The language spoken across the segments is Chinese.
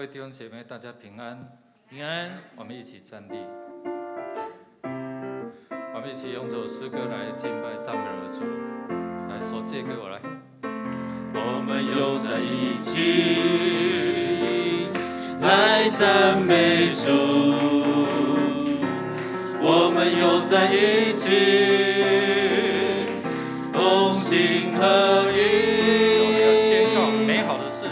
位弟兄姐妹，大家平安，平安。我们一起站立，我们一起用这首诗歌来敬拜赞美我的主。来，手借给我来。我们又在一起来赞美主，我们又在一起同心合一，宣告美好的事，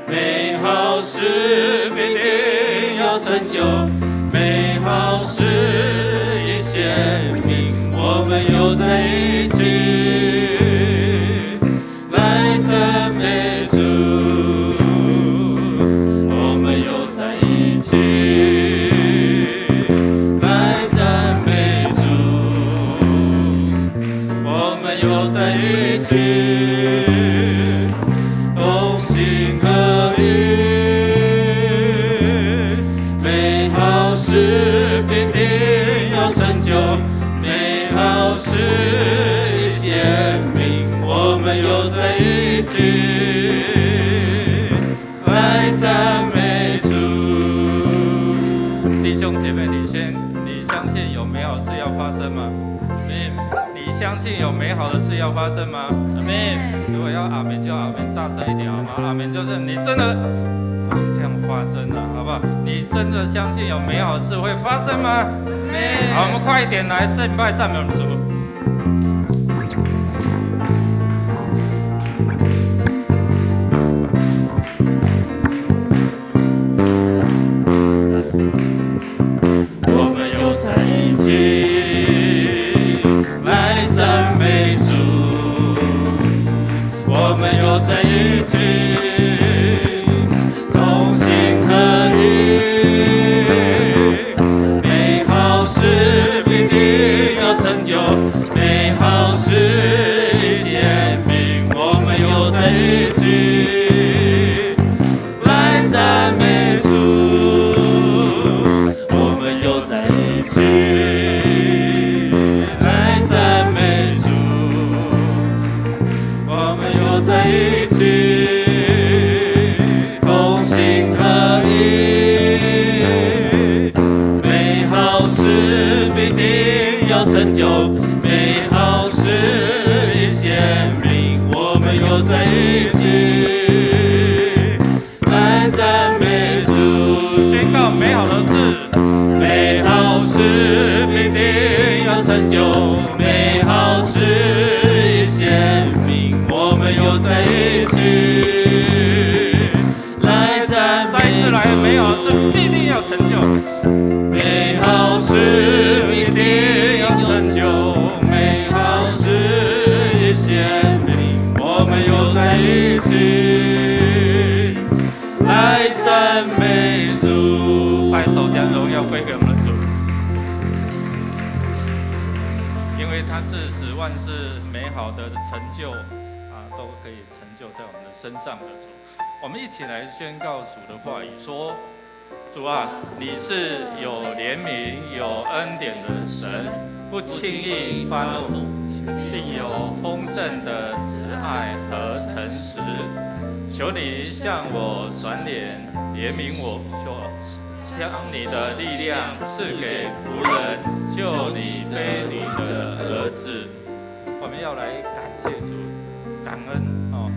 美好事必定要成就，美好事已显明，我们又在一起来赞美主，我们又在一起来赞美主，我们又在一起同心合一，美好事必定要成就，美好事已显明，我们又在一起来赞美主。弟兄姐妹，你相信有美好的事要发生吗？你相信有美好的事要发生吗？阿们。如果要阿们就阿们，大声一点好吗？阿们就是你真的会这样发生的，好不好？你真的相信有美好的事会发生吗？好，我们快一点来敬拜赞美我们主。我们又在一起来赞美主，我们又在一起同心合一，美好事必定要成就，美好事已显明，我们又在一起来赞美主，我们又在一起来赞美主，我们又在一起同心合一，美好事必定要成就，美好事已显明，我们又在一起来赞美主，宣告美好的事，美好事必定要成就，美好事已显明，我们又在一起来赞美主。再一次来，美好的事必定要成就，美好事必定要成就，美好事已显明，我们又在一起来赞美主。拍手将荣耀归给我们的主，因为他是使万事美好的成就都可以成就在我们的身上的主。我们一起来宣告主的话语说：主啊，你是有怜悯、有恩典的神，不轻易发怒，并有丰盛的慈爱和诚实。求你向我转脸，怜悯我，将你的力量赐给仆人，救你卑鄙的儿子。我们要来感谢主，感恩哦。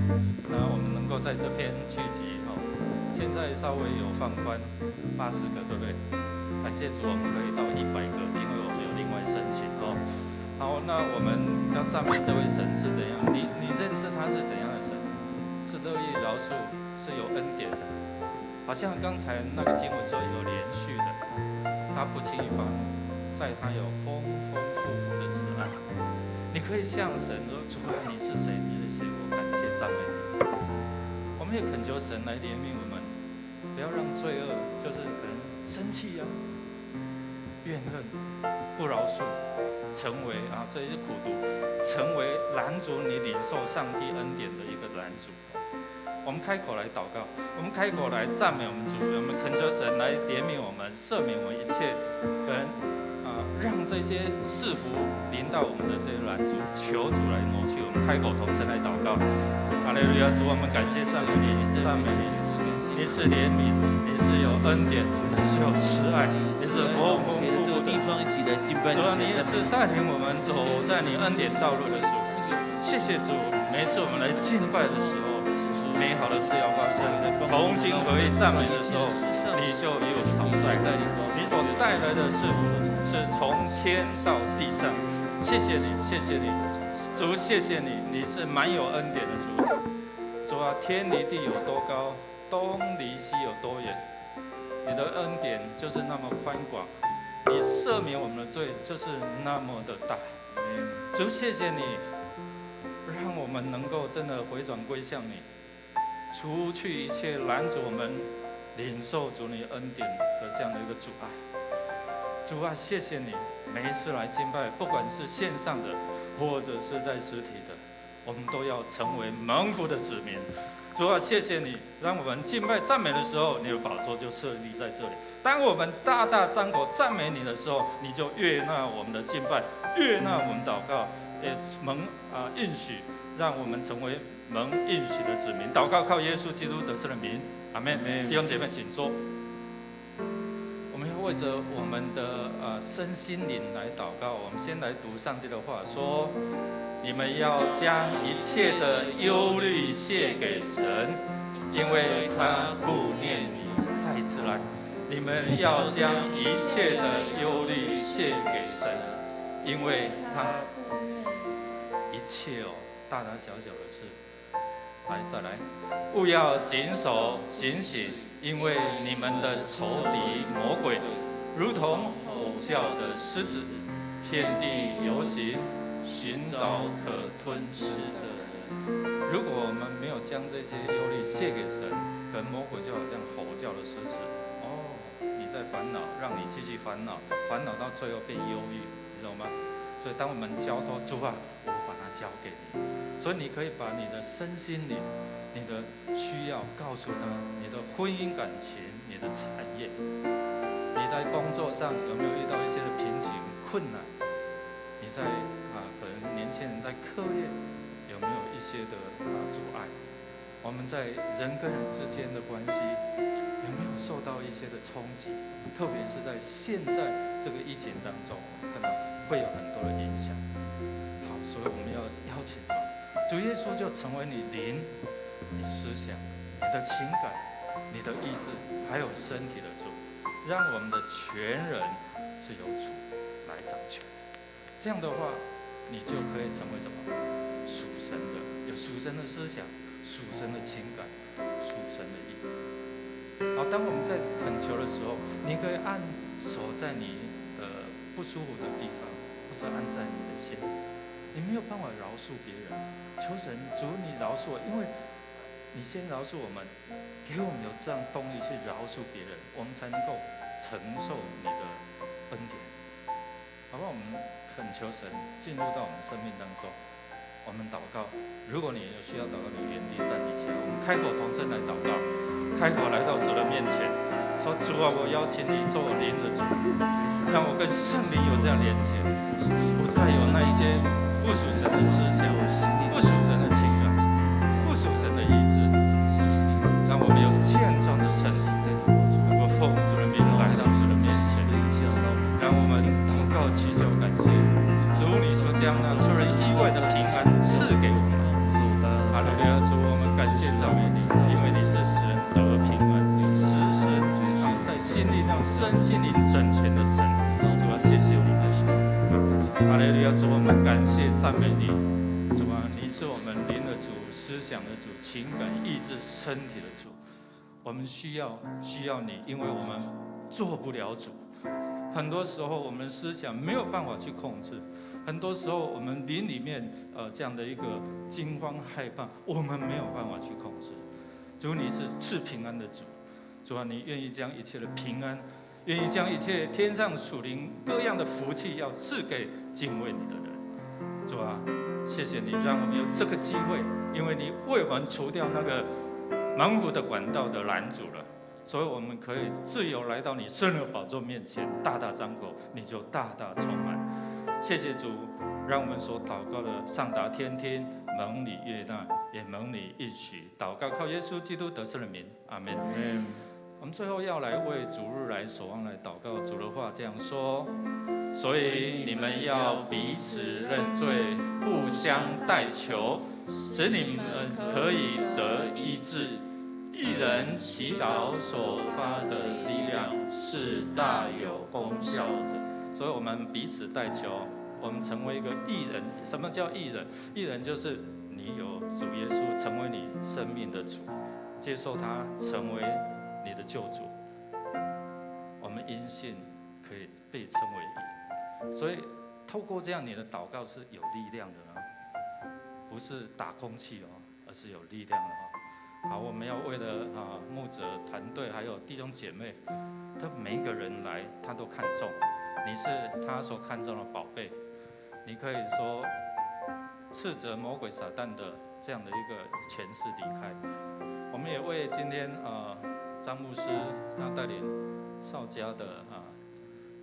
那我们能够在这边聚集哦，现在稍微有放宽80个，对不对？感谢主，我们可以到100个，因为我们有另外申请哦。好，那我们要赞美这位神是怎样？你认识他是怎样的神？是乐意饶恕，是有恩典的。好像刚才那个经文说有连续的，他不轻易发怒，在他有丰丰富富的慈爱。你可以向神说：主啊，你是谁？你是谁？我感谢赞美你。我们也恳求神来怜悯我们，不要让罪恶就是可能生气啊、怨恨、不饶恕，成为这些苦毒，成为拦阻你领受上帝恩典的一个拦阻。我们开口来祷告，我们开口来赞美我们主，我们恳求神来怜悯我们，赦免我们一切可能让这些赐福临到我们的这些拦阻，求主来挪去。我们开口同声来祷告。哈利路亚，主，我们感谢赞美你，赞美你，你是怜悯，你是恩典，是有慈爱，也是丰丰富富的。主啊，你也是带领我们走在你恩典道路的主。谢谢主，每次我们来敬拜的时候，美好的事要发生，同心合意赞美的时候，你就有同在。你所带来的是从天到地上。谢谢你，谢谢你，主，谢谢你，你是满有恩典的主。主啊，天离地有多高，东离西有多远，你的恩典就是那么宽广，你赦免我们的罪就是那么的大。主，谢谢你，让我们能够真的回转归向你，除去一切拦阻我们领受主你恩典的这样的一个阻碍。主啊，谢谢你，每一次来敬拜，不管是线上的或者是在实体的，我们都要成为蒙福的子民。主啊，谢谢你，让我们敬拜赞美的时候，你的宝座就设立在这里。当我们大大张口赞美你的时候，你就悦纳我们的敬拜，悦纳我们祷告，也蒙应许，让我们成为蒙应许的子民。祷告靠耶稣基督得胜的名，阿门。弟兄姐妹，请坐。我们要为着我们的身心灵来祷告。我们先来读上帝的话，说：你们要将一切的忧虑卸给神，因为他顾念你。再一次来，你们要将一切的忧虑卸给神，因为他一切大大小小的事。来，再来，勿要谨守警醒，因为你们的仇敌魔鬼，如同吼叫的狮子，遍地游行，寻找可吞吃的人。如果我们没有将这些忧虑卸给神，可能魔鬼就好像吼叫的狮子，你在烦恼，让你继续烦恼，烦恼到最后变忧郁，你懂吗？所以当我们交托主啊，我把它交给你。所以你可以把你的身心灵、你的需要告诉他，你的婚姻感情、你的产业，你在工作上有没有遇到一些的瓶颈、困难？你在可能年轻人在课业有没有一些的阻碍？我们在人跟人之间的关系有没有受到一些的冲击？特别是在现在这个疫情当中，可能会有很多的影响。好，所以我们要邀请什么？主耶稣就成为你灵、你思想、你的情感、你的意志，还有身体的主，让我们的全人是由主来掌权。这样的话，你就可以成为什么？属神的，有属神的思想、属神的情感、属神的意志。好，当我们在恳求的时候，你可以按手在你的不舒服的地方，或是按在你的心里。你没有办法饶恕别人，求神主你饶恕我，因为你先饶恕我们，给我们有这样动力去饶恕别人，我们才能够承受你的恩典。好不好？我们恳求神进入到我们生命当中，我们祷告。如果你有需要祷告，你原地站立起来，我们开口同声来祷告，开口来到主的面前，说：主啊，我邀请你做我灵的主，让我跟圣灵有这样连结，不再有那一些不属神的思想，不属神的情感，不属神的意志，让我们有健壮的身体，能够奉主的名来到主的面前，让我们祷告祈求感谢主，你就将那出人意外的平安赐给我们。哈利路亚，主，我们感谢赞美你，因为你是使人得平安，使人在经历到身心灵整全的神。主啊，谢谢你。哈利路亚，主，我们感谢赞美你。主啊，你是我们灵的主、思想的主、情感、意志、身体的主。我们需要你，因为我们做不了主。很多时候我们思想没有办法去控制，很多时候我们灵里面这样的一个惊慌害怕，我们没有办法去控制。主，你是赐平安的主。主啊，你愿意将一切的平安，愿意将一切天上属灵各样的福气要赐给敬畏你的人。主啊，谢谢你让我们有这个机会，因为你为我们除掉那个蒙福的管道的拦阻了，所以我们可以自由来到你圣的宝座面前，大大张口，你就大大充满。谢谢主，让我们所祷告的上达天听，蒙你悦纳，也蒙你应许。祷告靠耶稣基督得胜的名，阿门。我们最后要来为主日来守望来祷告。主的话这样说：所以你们要彼此认罪，互相代求，使你们可以得医治。一人祈祷所发的力量是大有功效的。所以我们彼此代求，我们成为一个义人。什么叫义人？义人就是你有主耶稣成为你生命的主，接受他成为你的救主，我们因信可以被称为义。所以透过这样，你的祷告是有力量的呢，不是打空气哦，而是有力量的哦。好，我们要为了牧者团队还有弟兄姐妹，他每一个人来，他都看重你，是他所看重的宝贝。你可以说斥责魔鬼撒旦的这样的一个权势离开。我们也为今天张牧师他带领少家的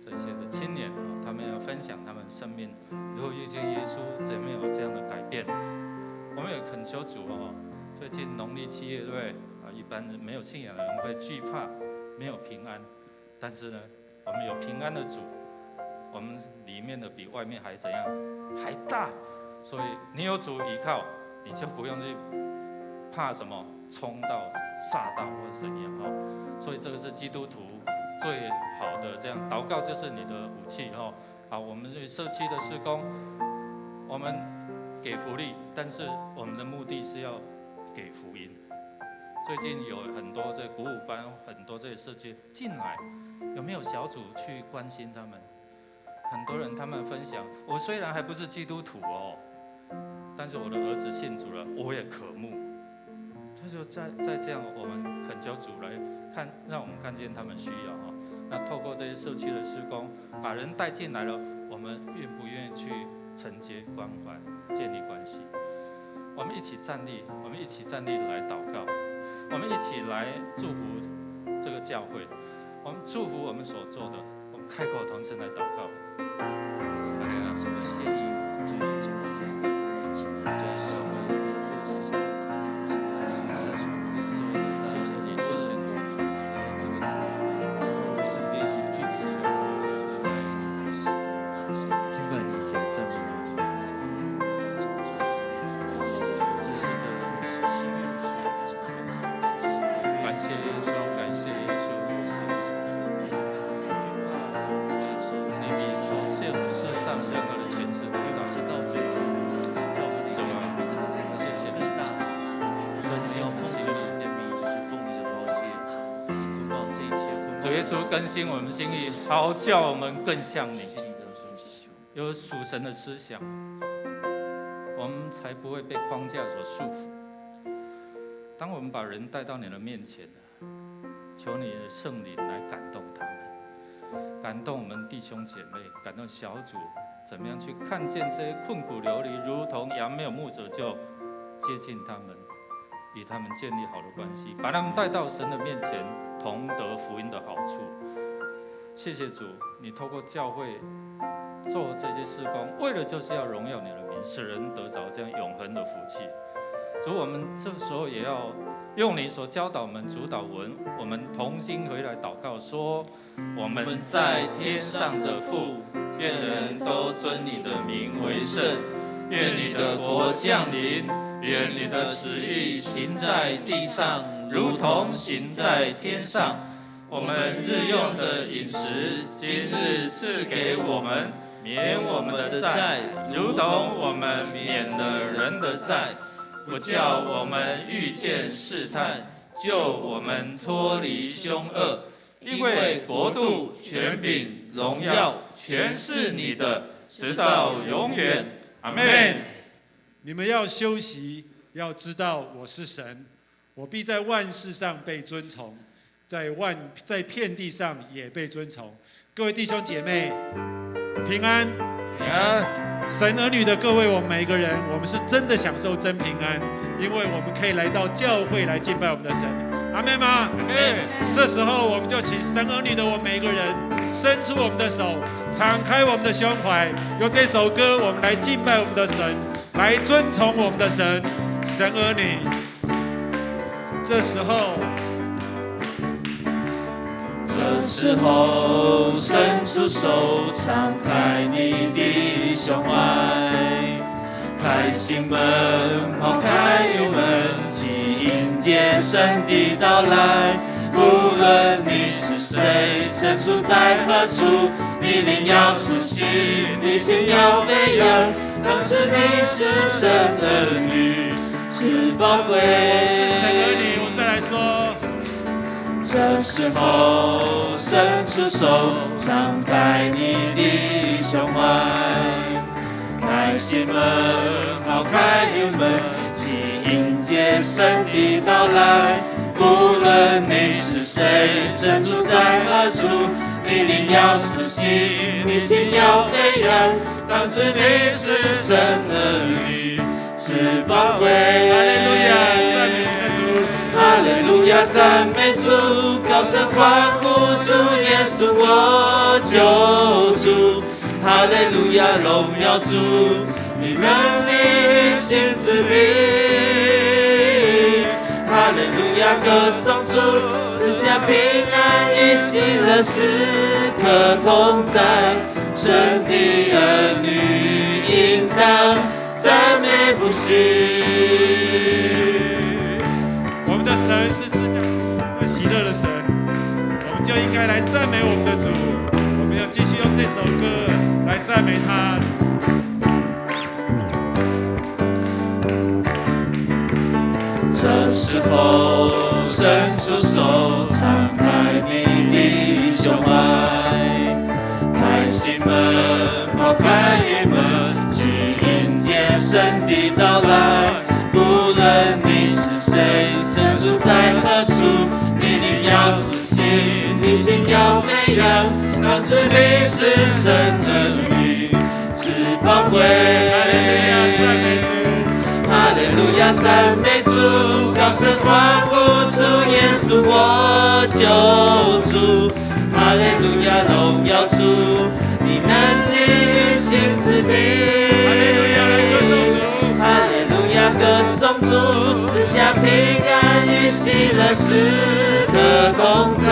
这些的青年，他们要分享他们生命如何遇见耶稣，怎么有这样的改变。我们也恳求主最近农历7月对一般没有信仰的人会惧怕，没有平安，但是呢，我们有平安的主，我们里面的比外面还怎样，还大。所以你有主依靠，你就不用去怕什么冲到煞到或是怎样所以这个是基督徒最好的这样祷告，就是你的武器好，我们对社区的事工，我们给福利，但是我们的目的是要给福音。最近有很多这鼓舞班，很多这些社区进来，有没有小组去关心他们？很多人他们分享，我虽然还不是基督徒但是我的儿子信主了，我也渴慕。他就在这样，我们恳求主来看，让我们看见他们需要那透过这些社区的事工，把人带进来了，我们愿不愿意去承接关怀，建立关系？我们一起站立，我们一起站立来祷告，我们一起来祝福这个教会，我们祝福我们所做的，我们开口同声来祷告。这个世界进入这个经历可以在一起的，对社会的对身体的谢谢你，谢谢你，身边一群这个服侍的，尽管你在赞美我们，在当中这是个喜悦，感谢耶稣，感谢耶稣。你比世上任何的权势都大，知道对教会里面每个思想更大。神要奉救人的名，就是奉你的宝血，捆绑这一切。主耶稣更新我们心意，好叫我们更像你，有属神的思想，我们才不会被框架所束缚。当我们把人带到你的面前，求你的圣灵来感动他们，感动我们弟兄姐妹，感动小组，怎么样去看见这些困苦流离，如同羊没有牧者，就接近他们，与他们建立好的关系，把他们带到神的面前，同得福音的好处。谢谢主，你透过教会做这些事工，为了就是要荣耀你的名，使人得着这样永恒的福气。主，我们这时候也要用你所教导我们主导文，我们同心回来祷告说：我们在天上的父，愿人都尊你的名为圣，愿你的国降临，愿你的旨意行在地上，如同行在天上。我们日用的饮食，今日赐给我们，免我们的债，如同我们免了人的债，不叫我们遇见试探，救我们脱离凶恶。因为国度、权柄、荣耀，全是你的，直到永远。阿们。你们要休息，要知道我是神，我必在万事上被尊崇，在遍地上也被尊崇。各位弟兄姐妹，平安，平安。神儿女的各位，我们每一个人，我们是真的享受真平安，因为我们可以来到教会来敬拜我们的神。阿们吗？这时候我们就请神儿女的我们每一个人伸出我们的手，敞开我们的胸怀，用这首歌我们来敬拜我们的神，来尊崇我们的神。神儿女，这时候时候伸出手，敞开你的胸怀，开心门，抛开郁闷，去迎接神的到来。无论你是谁，身处在何处，你灵要苏醒，你心要飞扬，当知你是神儿女，是宝贵。是神儿女，我再来说。这时候伸出手，敞开你的胸怀，开心门，抛开郁闷，去迎接神的到来。无论你是谁，身处在何处，你灵要苏醒，你心要飞扬，当知你是神儿女，是宝贵。哈利路亚，赞美主！哈利路亚，赞美主！高声欢呼，主耶稣我救主！哈利路亚，荣耀主！你能力运行之力。哈利路亚，歌颂主，赐下平安与喜乐，时刻同在。神的儿女应当赞美不息。我们的神是赐下喜乐的神，我们就应该来赞美我们的主。我们要继续用这首歌来赞美他。这时候伸出手，敞开你的胸怀，开心门，抛开郁闷，去迎接神的到来。无论你是谁，身处在何处，你灵要苏醒，你心要飞扬，当知你是神儿女，是宝贵。哈利路亚，赞美主！哈利路亚，赞美主！高声欢呼，主耶稣我救主！哈利路亚，荣耀主！你能力运行此地。哈利路亚，来歌颂主！哈利路亚，歌颂主！赐下平安与喜乐，时刻同在。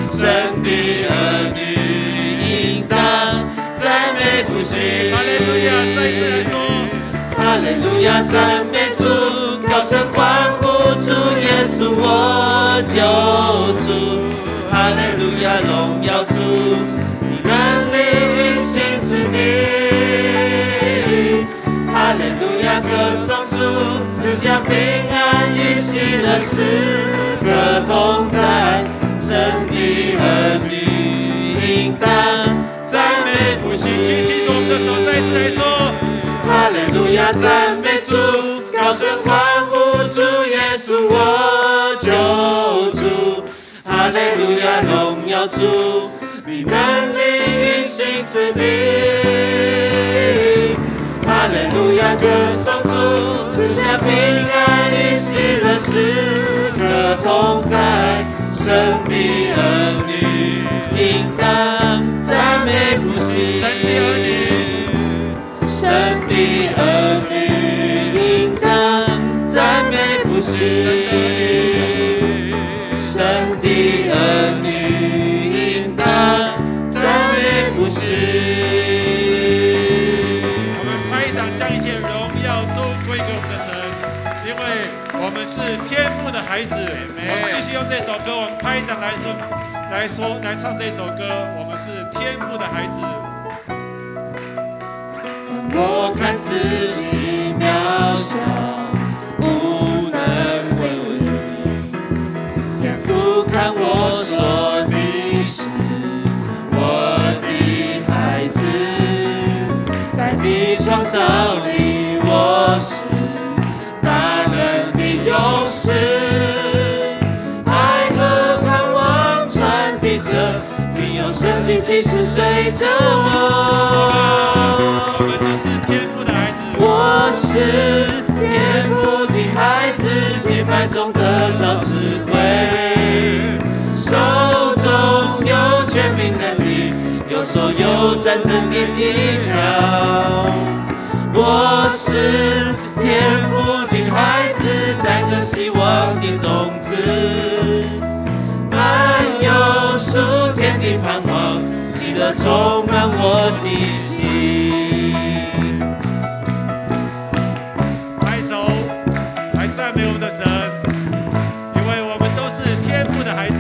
神的儿女应当赞美不息。哈利路亚，再一次来说。哈利路亚，赞美主！高声欢呼，主耶稣我救主！哈利路亚，荣耀主！你能力运行此地。哈利路亚，歌颂主！赐下平安与喜乐，时刻同在。神的儿女应当赞美不息。举起我们的手，再一次来说。哈利路亚，赞美主！高声欢呼，主耶稣我救主！哈利路亚，荣耀主！你能力运行此地。哈利路亚，歌颂主！赐下平安与喜乐，时刻同在。神的儿女应当赞美不息。神的儿女。神的儿女应当赞美不息。神的儿女应当赞美不息。我们拍掌，将一切荣耀都归给我们的神，因为我们是天父的孩子。我们继续用这首歌，我们拍掌来唱这首歌。我们是天父的孩子。我看自己渺小，无能为力。天父看我说你是我的孩子，在你创造里我是大能的勇士。爱和盼望传递着，并有圣经启示随着我。我们都是天父的孩子。我是天父的孩子，敬拜中得着智慧，手中有权柄能力，右手有战争的技巧。我是天父的孩子，带着希望的种子，满有属天的盼望，喜乐充满我的心。拍手来赞美我们的神，因为我们都是天父的孩子。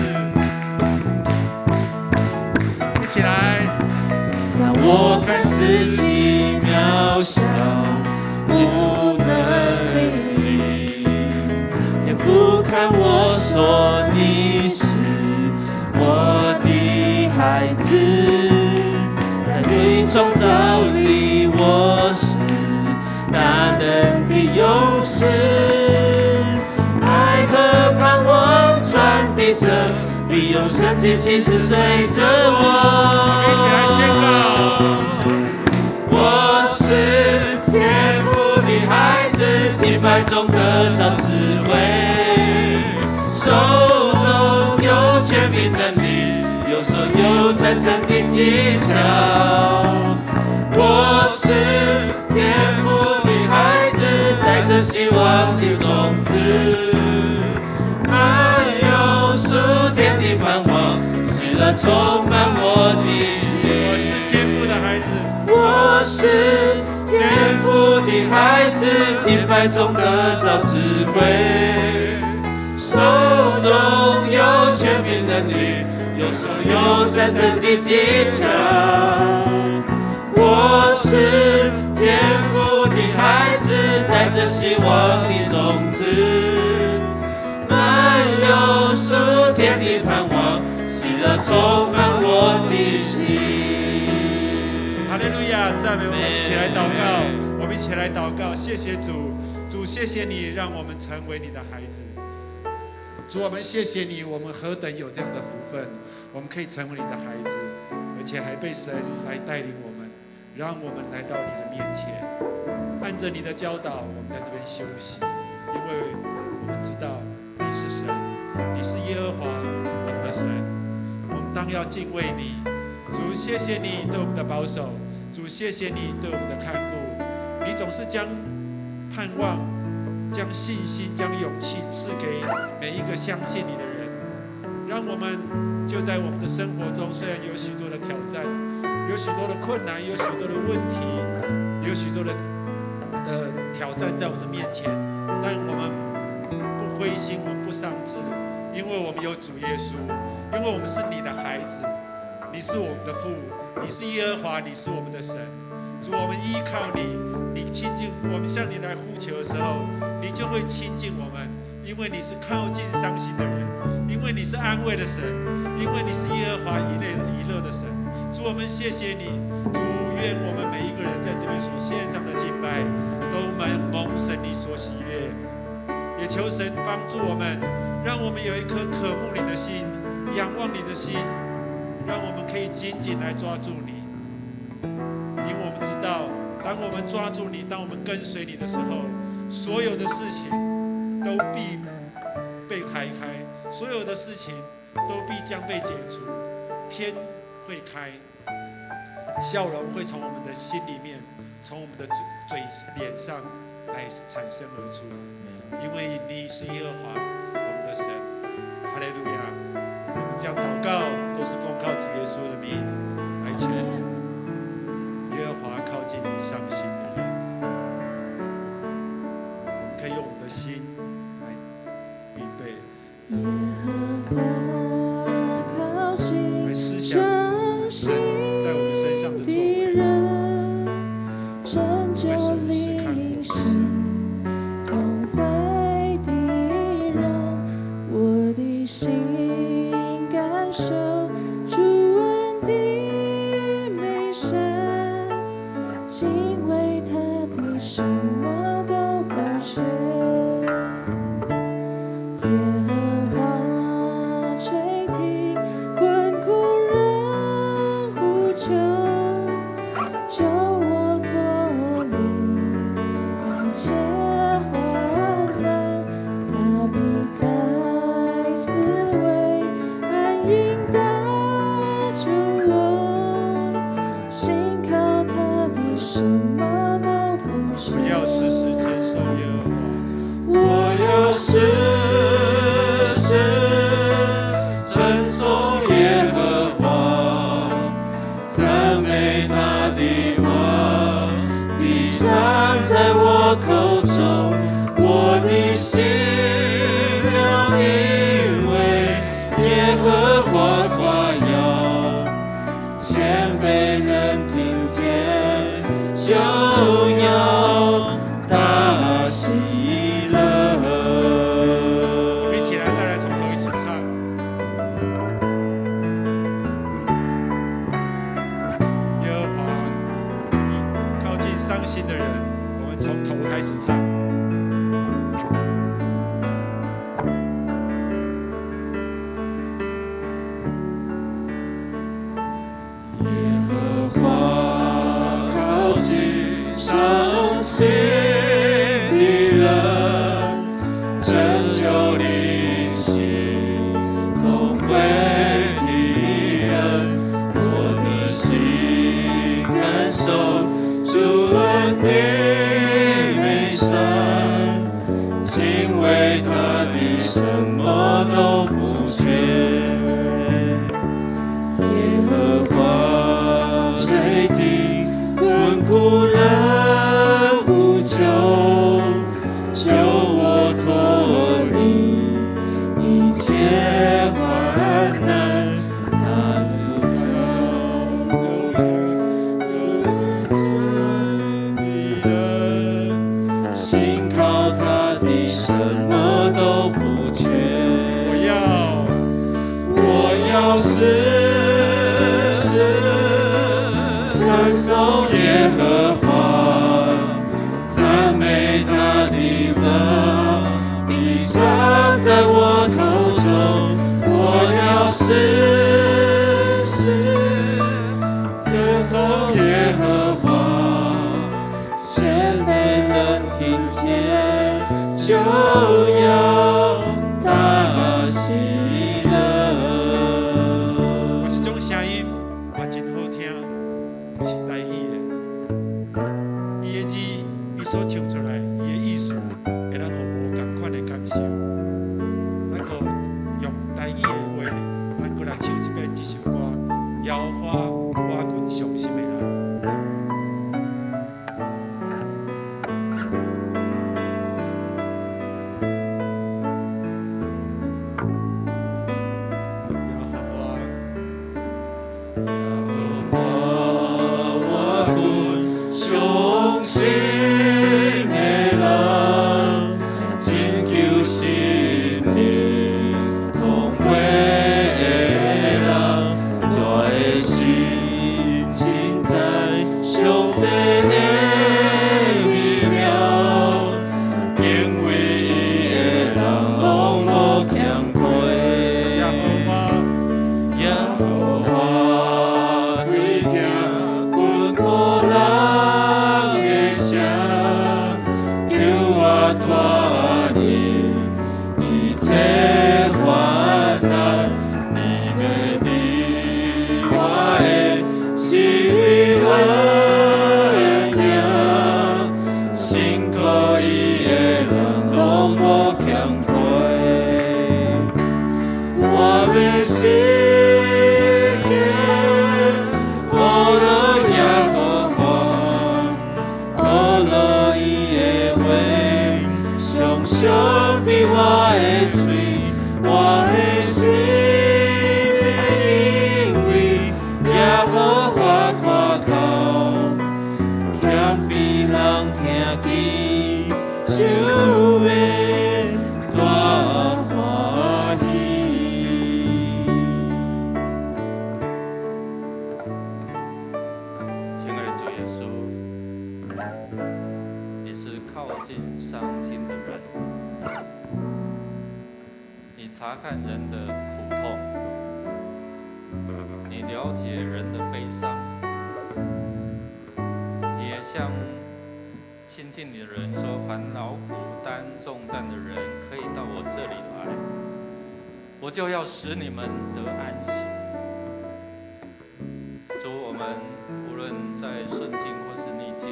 一起来。当我看自己渺小无能力，天父看我说你是我的孩子，在你创造里我是大能的勇士，爱和盼望传递着，必用神迹奇事随着我。一起来宣告。我是天父的孩子，敬拜中得着智慧，手中有权柄能力，右手有战争的技巧。我是天父的孩子，带着希望的种子，满有属天的盼望，喜乐充满我的心。我是天父的孩子，我是天父的孩子，敬拜中得着智慧，手中有权柄能力，右手有战争的技巧。我是天父的孩子，带着希望的种子，满有属天的盼望，喜乐充满我的心。哈利路亚！赞美我们，一起来祷告。我们一起来祷告，谢谢主，主谢谢你，让我们成为你的孩子。主，我们谢谢你，我们何等有这样的福分，我们可以成为你的孩子，而且还被神来带领我们，让我们来到你的面前，按着你的教导，我们在这边休息，因为我们知道你是神，你是耶和华我们的神，我们当要敬畏你。主，谢谢你对我们的保守，主，谢谢你对我们的看顾，你总是将盼望、将信心、将勇气赐给每一个相信你的人，让我们就在我们的生活中，虽然有许多的挑战，有许多的困难，有许多的问题，有许多的挑战在我们的面前，但我们不灰心，我们不丧志，因为我们有主耶稣，因为我们是你的孩子，你是我们的父，你是耶和华，你是我们的神。主，我们依靠你，你亲近我们，向你来呼求的时候，你就会亲近我们，因为你是靠近伤心的人，因为你是安慰的神，因为你是耶和华以乐的神。主，我们谢谢你。主，愿我们每一个人在这边所献上的敬拜，都蒙神你所喜悦，也求神帮助我们，让我们有一颗渴慕你的心，仰望你的心，让我们可以紧紧来抓住你，因为我们知道，当我们抓住你，当我们跟随你的时候，所有的事情都必被开开，所有的事情都必将被解除，天会开，笑容会从我们的心里面，从我们的脸上来产生而出，因为你是耶和华我们的神。哈利路亚！我们将祷告都是奉靠主耶稣的名来求。耶和华靠近伤心的人，我们可以用我们的心来预备，来思想神在我们身上的作为，因为神是看顾的神。承受耶和华。常在我口中，我的心要因为耶和华夸耀，谦卑人听见就要大喜乐。一起来，再来从头一起唱。耶和华，你靠近伤心的人，我们从头开始唱。伤心的人，拯救灵心痛悔的人，我的心感受主恩的美善，敬畏他的什么都不缺。耶和华垂听困苦人救我脱离一切患难，他的人信靠他的什么都不缺。我要时时赞颂耶和华，赞美他的乐，必常在我口中。我要时时歌颂耶和华，谦卑人听见就要大喜乐。有一种声音也真好听，是台语的，伊的字，伊所唱出来，伊的意思，会让我无同款的感受。咱个用台语的话，咱过来唱一遍这首歌，摇花我群伤心的人。伤心的人，拯救心灵痛悔的人，我的心尽在上帝的美妙，敬畏伊的人拢无欠亏。耶和华垂听困苦人的声，救我脱离一切患难，你要离我的心安宁，信靠伊的人拢无欠亏。我的心上帝我的嘴，我的心，因为耶和华夸口，谦卑人听见就会大欢喜。亲爱的主耶稣，你是靠近伤心的人，你查看人的苦痛，你了解人的悲伤，你也向亲近你的人说：凡劳苦担重担的人，可以到我这里来，我就要使你们得安息。主，我们无论在顺境或是逆境，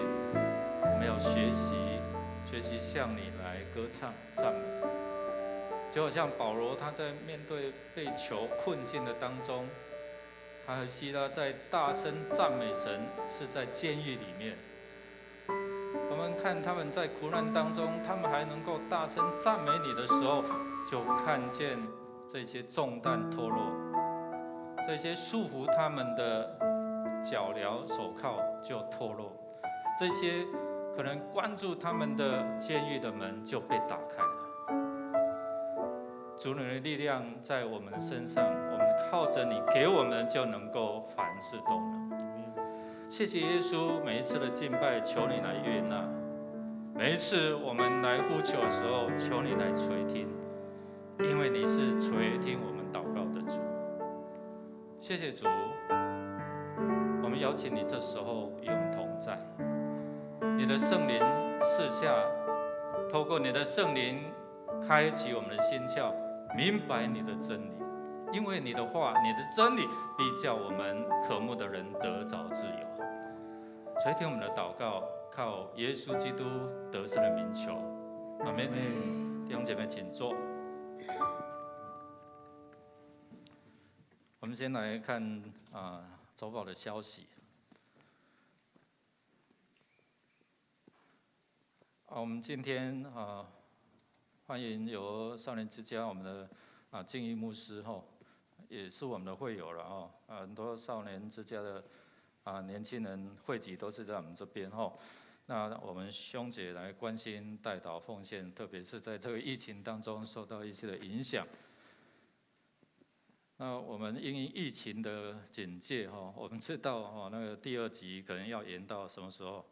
我们要学习向你来歌唱赞美。就好像保罗他在面对被囚困境的当中，他和希拉在大声赞美神，是在监狱里面。们看他们在苦难当中，他们还能够大声赞美你的时候，就看见这些重担脱落，这些束缚他们的脚镣手铐就脱落，这些可能关住他们的监狱的门就被打开了。主你的力量在我们的身上，我们靠着你给我们，就能够凡事都能。谢谢耶稣，每一次的敬拜，求你来悦纳；每一次我们来呼求的时候，求你来垂听，因为你是垂听我们祷告的主。谢谢主，我们邀请你这时候与我们同在，你的圣灵赐下，透过你的圣灵开启我们的心窍，明白你的真理。因为你的话，你的真理必叫我们渴慕的人得着自由。垂听我们的祷告，靠耶稣基督得胜的名求，阿们。弟兄姐妹，请坐。我们先来看周报的消息。我们今天欢迎由少年之家我们的敬义牧师也是我们的会友了很多少年之家的年轻人汇集都是在我们这边那我们兄姐来关心代祷奉献，特别是在这个疫情当中受到一些的影响。那我们因疫情的警戒我们知道那个第2级可能要延到什么时候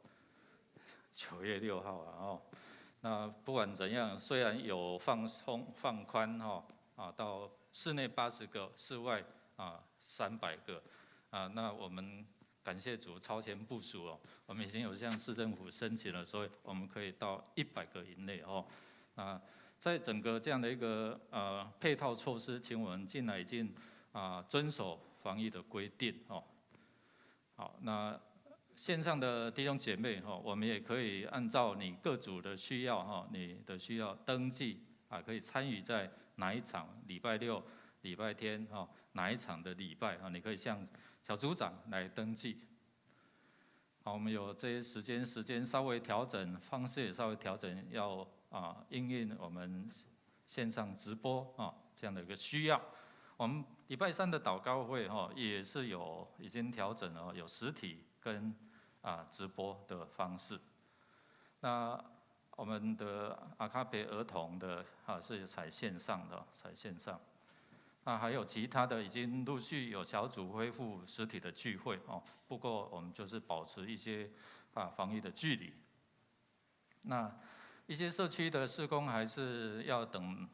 ？9月6号那不管怎样，虽然有放松放宽到室内80个，室外300个那我们感谢主超前部署我们已经有向市政府申请了，所以我们可以到100个以内那在整个这样的一个配套措施，请我们进来已经遵守防疫的规定好，那线上的弟兄姐妹我们也可以按照你各组的需要你的需要登记可以参与在哪一场礼拜6、礼拜天哪一场的礼拜你可以向小组长来登记。好，我们有这些时间稍微调整，方式也稍微调整，要因应我们线上直播这样的一个需要。我们礼拜3的祷告会也是已经调整了，有实体跟直播的方式。那我们的阿卡贝儿童的是采线上的，那还有其他的已经陆续有小组恢复实体的聚会不过我们就是保持一些防疫的距离。那一些社区的事工还是要等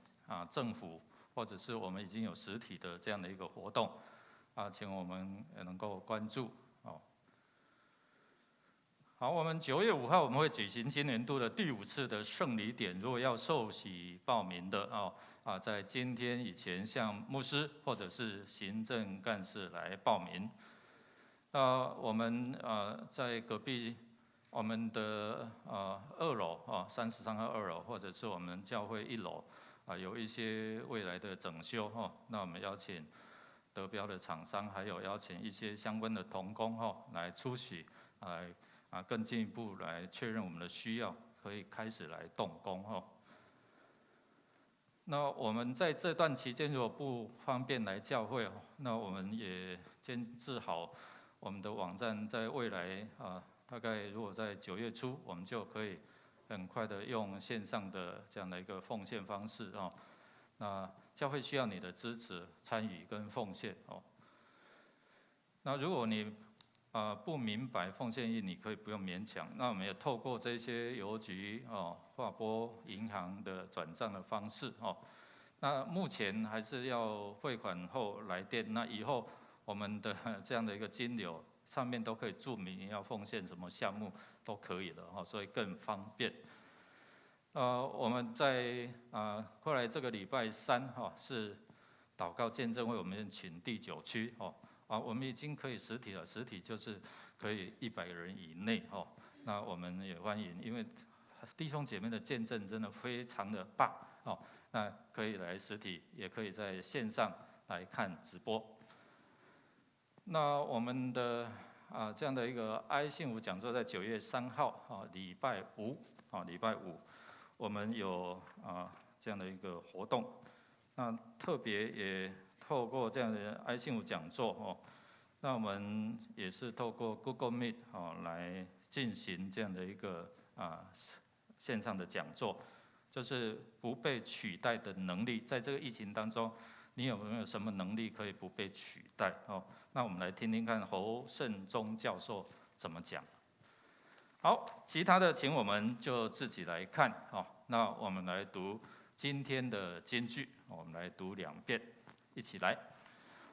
政府或者是我们已经有实体的这样的一个活动请我们能够关注好，我们9月5号我们会举行今年度的第5次的圣礼典，如果要受洗报名的在今天以前向牧师或者是行政干事来报名。我们在隔壁我们的2楼33号2楼，或者是我们教会1楼有一些未来的整修那我们邀请得标的厂商，还有邀请一些相关的同工来出席来更进一步来确认我们的需要，可以开始来动工那我们在这段期间如果不方便来教会那我们也监制好我们的网站，在未来大概如果在9月初，我们就可以很快的用线上的这样的一个奉献方式那教会需要你的支持、参与跟奉献那如果你不明白奉献义，你可以不用勉强。那我们也透过这些邮局划拨银行的转账的方式那目前还是要汇款后来电，那以后我们的这样的一个金流上面都可以注明要奉献什么项目都可以了所以更方便。我们在过来这个礼拜3是祷告见证会，我们请第9区我们已经可以实体了，实体就是可以100人以内那我们也欢迎，因为弟兄姐妹的见证真的非常的棒那可以来实体，也可以在线上来看直播。那我们的这样的一个爱幸福讲座，在9月3号礼拜五我们有这样的一个活动。那特别也透过这样的爱幸福讲座那我们也是透过 Google Meet 来进行这样的一个线上的讲座，就是不被取代的能力。在这个疫情当中，你有没有什么能力可以不被取代？那我们来听听看侯胜忠教授怎么讲。好，其他的请我们就自己来看。那我们来读今天的金句，我们来读2遍，一起来。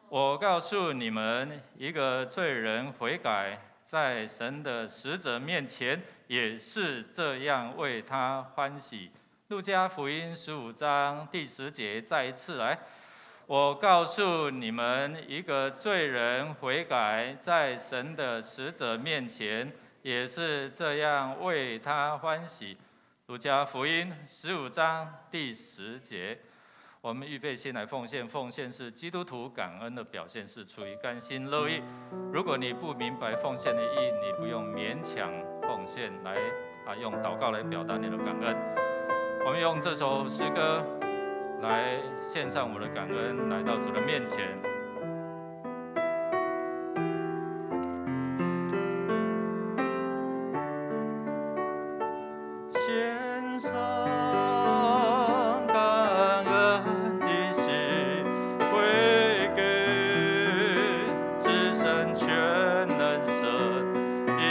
我告诉你们，一个罪人悔改，在神的使者面前也是这样为他欢喜。路加福音15章第10节，再一次来。我告诉你们，一个罪人悔改，在神的使者面前也是这样为他欢喜。路加福音15章第10节。我们预备先来奉献，奉献是基督徒感恩的表现，是出于甘心乐意。如果你不明白奉献的意义，你不用勉强奉献，来用祷告来表达你的感恩。我们用这首诗歌来献上我们的感恩，来到主的面前。献上感恩的心，归给至神全能神，因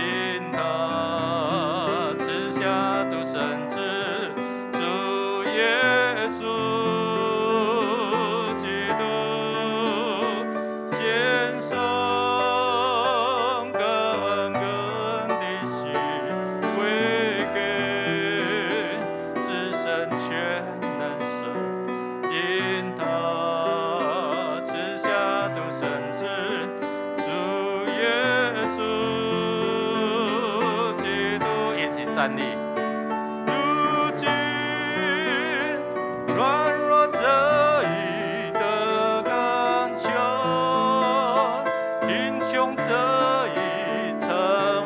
他赐下独生子主耶稣基督，献上感恩的心，归给至神全能神，因他赐下独生子主耶稣基督，一起站立。如今软弱这一的刚强，贫穷这一曾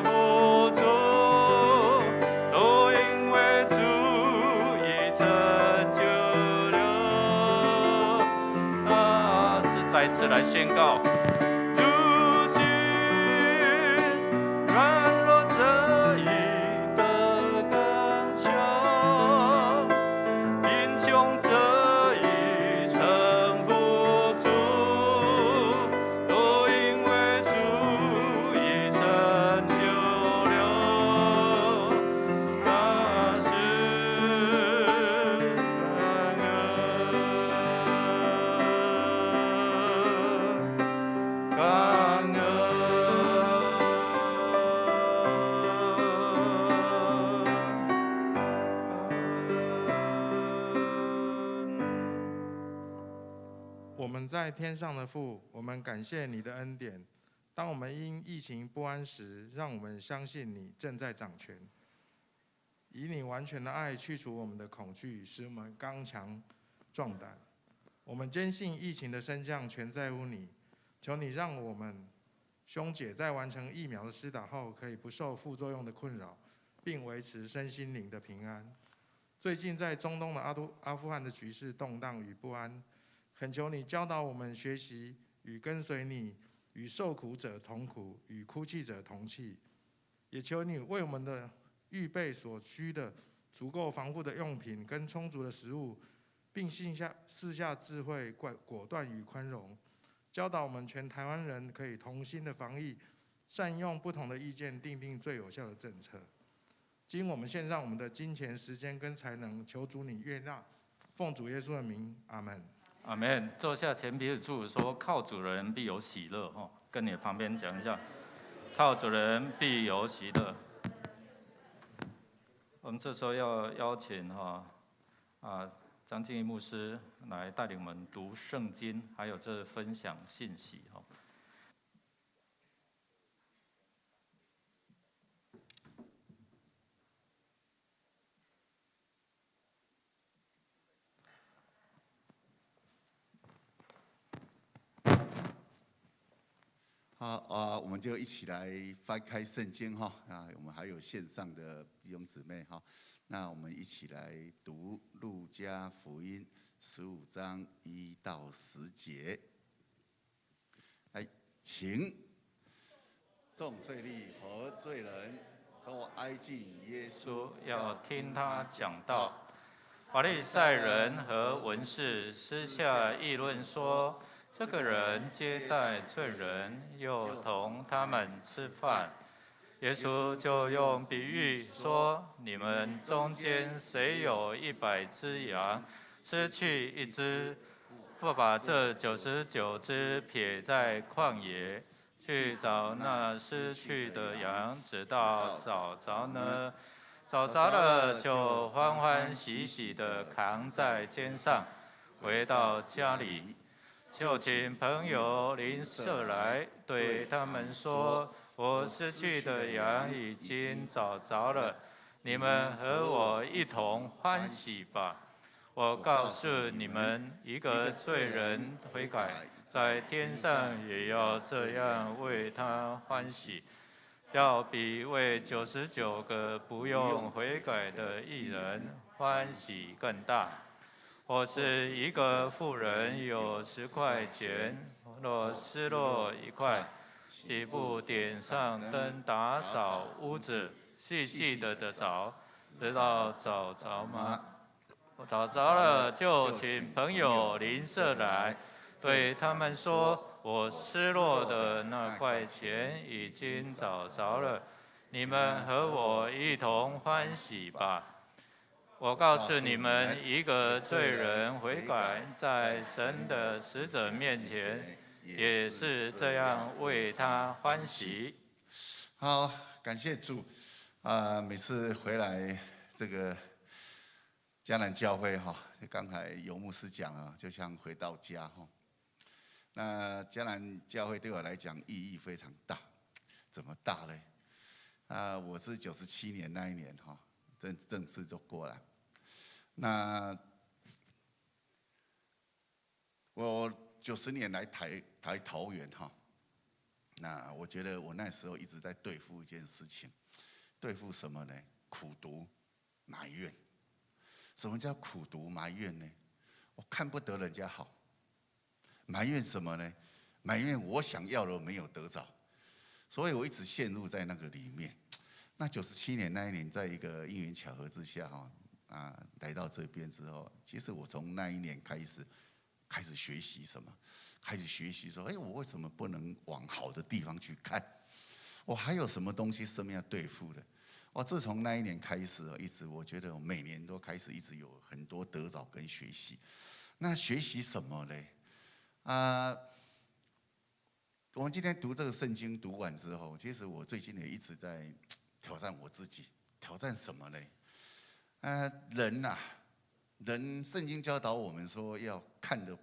富足，都因为主已成就了。是再次来宣告。如今软弱这一的刚强，贫穷这一曾富足，都因为主已成就了。那是感恩。我们在天上的父，我们感谢你的恩典。当我们因疫情不安时，让我们相信你正在掌权，以你完全的爱去除我们的恐惧，使我们刚强壮胆。我们坚信疫情的升降全在乎你，求你让我们兄姐在完成疫苗的施打后，可以不受副作用的困扰，并维持身心灵的平安。最近在中东的阿富汗的局势动荡与不安，恳求你教导我们学习与跟随你，与受苦者同苦，与哭泣者同泣。也求你为我们的预备所需的足够防护的用品跟充足的食物，并赐下智慧、果断与宽容，教导我们全台湾人可以同心的防疫，善用不同的意见，订定最有效的政策。今我们献上我们的金钱、时间跟才能，求主你悦纳，奉主耶稣的名，阿门。阿们。坐下前彼此祝福说：靠主的人必有喜乐。跟你旁边讲一下，靠主的人必有喜乐。我们这时候要邀请张敬义牧师来带领我们读圣经，还有这分享信息。好我们就一起来翻开圣经哈我们还有线上的弟兄姊妹哈，那我们一起来读路加福音15章1到10节。来，请众税吏和罪人都挨近耶稣，要听他讲道。法利赛人和文士私下议论说，这个人接待罪人，又同他们吃饭。耶稣就用比喻说：你们中间谁有100只羊，失去一只，不把这99只撇在旷野，去找那失去的羊，直到找着呢？找着了，就欢欢喜喜地扛在肩上，回到家里，就请朋友邻舍来，对他们说：我失去的羊已经找着了，你们和我一同欢喜吧。我告诉你们，一个罪人悔改，在天上也要这样为他欢喜，要比为99个不用悔改的义人欢喜更大。或是一个妇人有10块钱，若失落1块，岂不点上灯打扫屋子，细细的找，直到找着吗？找着了，就请朋友邻舍来，对他们说：我失落的那块钱已经找着了，你们和我一同欢喜吧。我告诉你们，一个罪人悔改，在神的使者面前，也是这样为他欢喜。好，感谢主每次回来这个迦南教会哈，刚才游牧师讲了，就像回到家哈。那迦南教会对我来讲意义非常大，怎么大呢？我是97年那一年哈，正式就过来。那我90年来台桃园哈，那我觉得我那时候一直在对付一件事情，对付什么呢？苦毒、埋怨。什么叫苦毒埋怨呢？我看不得人家好，埋怨什么呢？埋怨我想要的没有得着，所以我一直陷入在那个里面。那97年那一年，在一个因缘巧合之下来到这边之后，其实我从那一年开始学习什么？开始学习说，我为什么不能往好的地方去看？我还有什么东西生命要对付的？自从那一年开始，一直我觉得我每年都开始一直有很多得着跟学习。那学习什么呢？我们今天读这个圣经读完之后，其实我最近也一直在挑战我自己，挑战什么呢？人圣经教导我们说要看得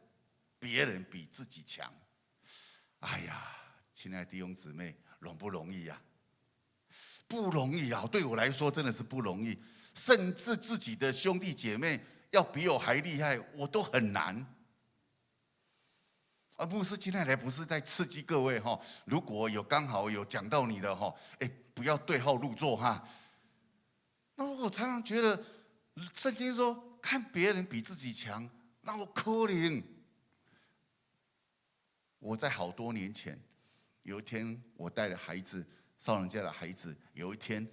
别人比自己强。哎呀，亲爱的弟兄姊妹，容不容易呀？不容易啊！对我来说真的是不容易，甚至自己的兄弟姐妹要比我还厉害，我都很难。牧师今天来不是在刺激各位哈，如果刚好有讲到你的哈，不要对号入座哈。那我常常觉得，圣经说看别人比自己强，那我可怜。我在好多年前，有一天我带着孩子。少人家的孩子有一天，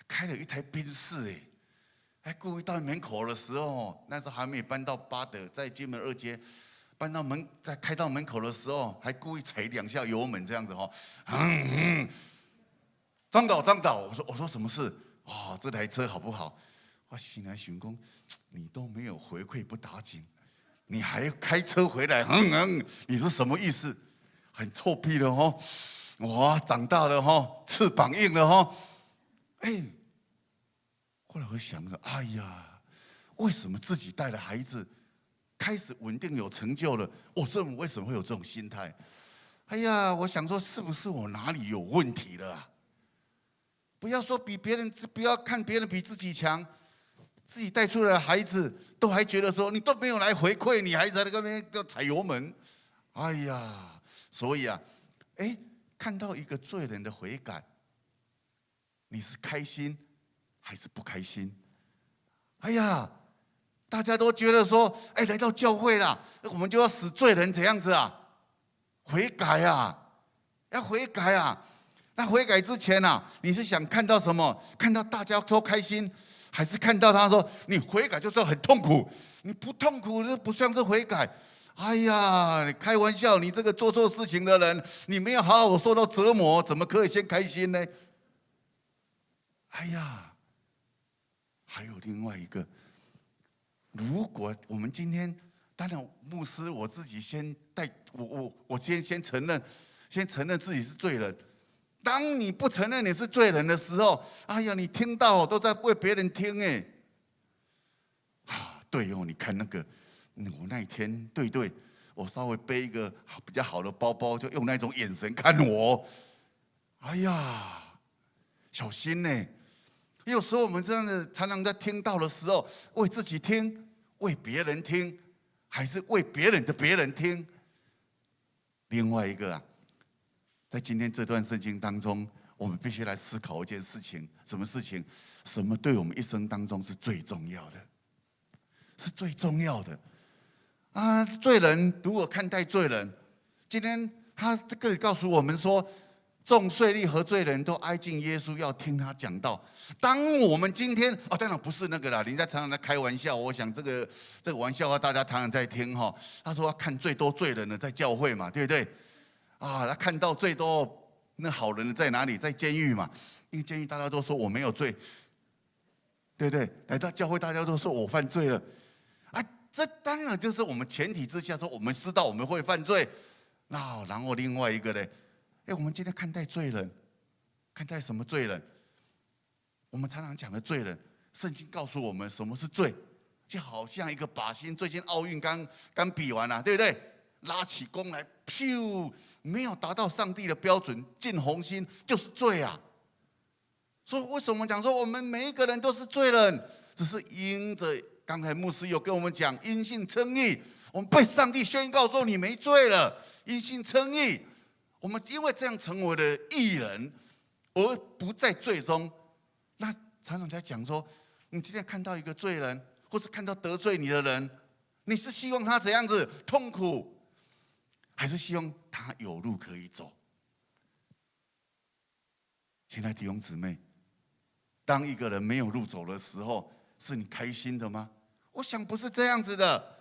开了一台宾士，还故意到门口的时候，那时候还没有搬到巴德，在金门2街，在开到门口的时候，还故意踩2下油门这样子张导，我说什么事？这台车好不好？我心来想说，你都没有回馈不打紧，你还开车回来，你是什么意思？很臭屁的哦。哇，长大了翅膀硬了后来我想着，为什么自己带了孩子开始稳定有成就了，我为什么会有这种心态？我想说是不是我哪里有问题了啊？不要说不要看别人比自己强，自己带出来的孩子都还觉得说你都没有来回馈，你还在那边踩油门，所以啊，看到一个罪人的悔改，你是开心还是不开心？哎呀，大家都觉得说，来到教会啦，我们就要使罪人怎样子啊？悔改啊，要悔改啊。那悔改之前啊，你是想看到什么？看到大家都开心，还是看到他说你悔改就是很痛苦？你不痛苦，这不像是悔改。哎呀，开玩笑，你这个做错事情的人，你没有好好受到折磨，怎么可以先开心呢？哎呀，还有另外一个，如果我们今天，当然牧师我自己先我先承认自己是罪人。当你不承认你是罪人的时候，哎呀，你听到都在为别人听对哦，你看那个，我那一天对，我稍微背一个比较好的包包，就用那种眼神看我，哎呀，小心呢。有时候我们这样的常常在听到的时候，为自己听，为别人听，还是为别人的别人听？另外一个啊，在今天这段圣经当中，我们必须来思考一件事情：什么事情？什么对我们一生当中是最重要的？是最重要的啊！罪人如果看待罪人，今天他这个告诉我们说，众税吏和罪人都挨近耶稣，要听他讲道。当我们今天当然不是那个啦，人家常常在开玩笑。我想这个玩笑话大家常常在听哈。他说看最多罪人的在教会嘛，对不对？他看到最多那好人的在哪里？在监狱嘛，因为监狱大家都说我没有罪，对不对？来到教会大家都说我犯罪了。这当然就是我们前提之下说，我们知道我们会犯罪。然后另外一个呢？我们今天看待罪人，看待什么罪人？我们常常讲的罪人，圣经告诉我们什么是罪，就好像一个靶心。最近奥运刚比完了，对不对？拉起弓来，噗，没有达到上帝的标准，进红心就是罪啊。所以为什么讲说我们每一个人都是罪人？只是因着刚才牧师有跟我们讲，因信称义，我们被上帝宣告说你没罪了，因信称义。我们因为这样成为了义人，而不在罪中。那常常在讲说，你今天看到一个罪人，或是看到得罪你的人，你是希望他怎样子痛苦，还是希望他有路可以走？亲爱的弟兄姊妹，当一个人没有路走的时候，是你开心的吗？我想不是这样子的。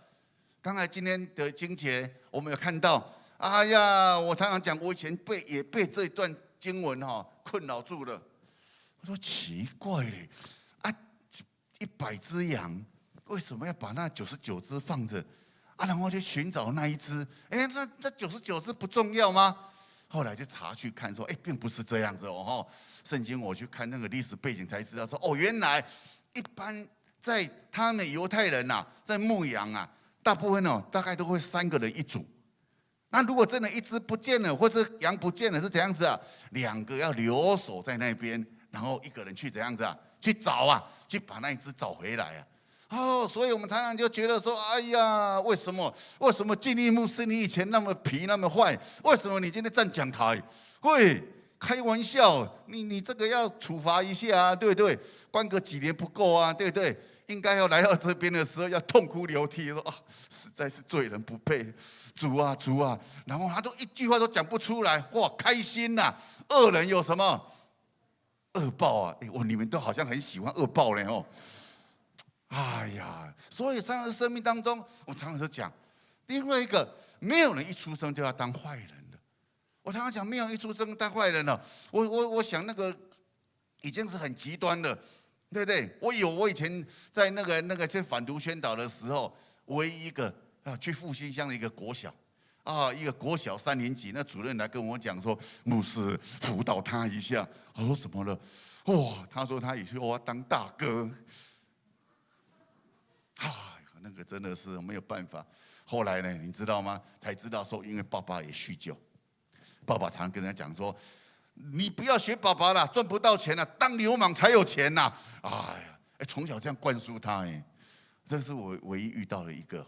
刚才今天的经节，我们有看到。哎呀，我常常讲，我以前也被这段经文困扰住了。我说奇怪嘞，100只羊，为什么要把那99只放着然后去寻找那一只？那99只不重要吗？后来就查去看说，并不是这样子哦。圣经我去看那个历史背景才知道说，原来一般在他们犹太人在牧羊大部分大概都会3个人一组。那如果真的一只不见了，或是羊不见了，是怎样子2个要留守在那边，然后1个人去怎样子去找去把那一只找回来所以我们常常就觉得说，哎呀，为什么敬义牧师你以前那么皮那么坏，为什么你今天站讲台？喂，开玩笑，你这个要处罚一下对不对？关个几年不够对不对？应该要来到这边的时候要痛哭流涕，说实在是罪人不配。主啊，然后他都一句话都讲不出来，哇，开心呐！恶人有什么恶报你们都好像很喜欢恶报呢哎呀，所以在生命当中，我常常是讲，另外一个，没有人一出生就要当坏人的。我常常讲，没有人一出生当坏人了。我想那个已经是很极端了，对不对？我以前在那个去反毒宣导的时候，唯一一个。去复兴乡的一个国小一个国小3年级，那主任来跟我讲说，牧师辅导他一下。我说什么了？他说他以后要当大哥。那个真的是没有办法。后来呢，你知道吗？才知道说，因为爸爸也酗酒，爸爸常跟他讲说，你不要学爸爸啦，赚不到钱啦，当流氓才有钱啦。从小这样灌输他这是我唯一遇到的一个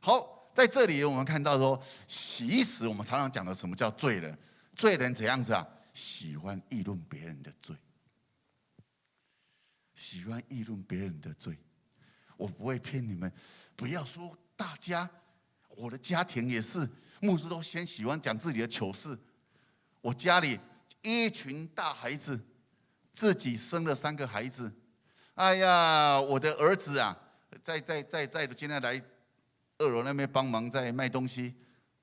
好，在这里我们看到说，其实我们常常讲的什么叫罪人？罪人怎样子啊？喜欢议论别人的罪，喜欢议论别人的罪。我不会骗你们，不要说大家，我的家庭也是，牧师都先喜欢讲自己的糗事。我家里一群大孩子，自己生了3个孩子。哎呀，我的儿子啊，在今天来2楼那边帮忙在卖东西，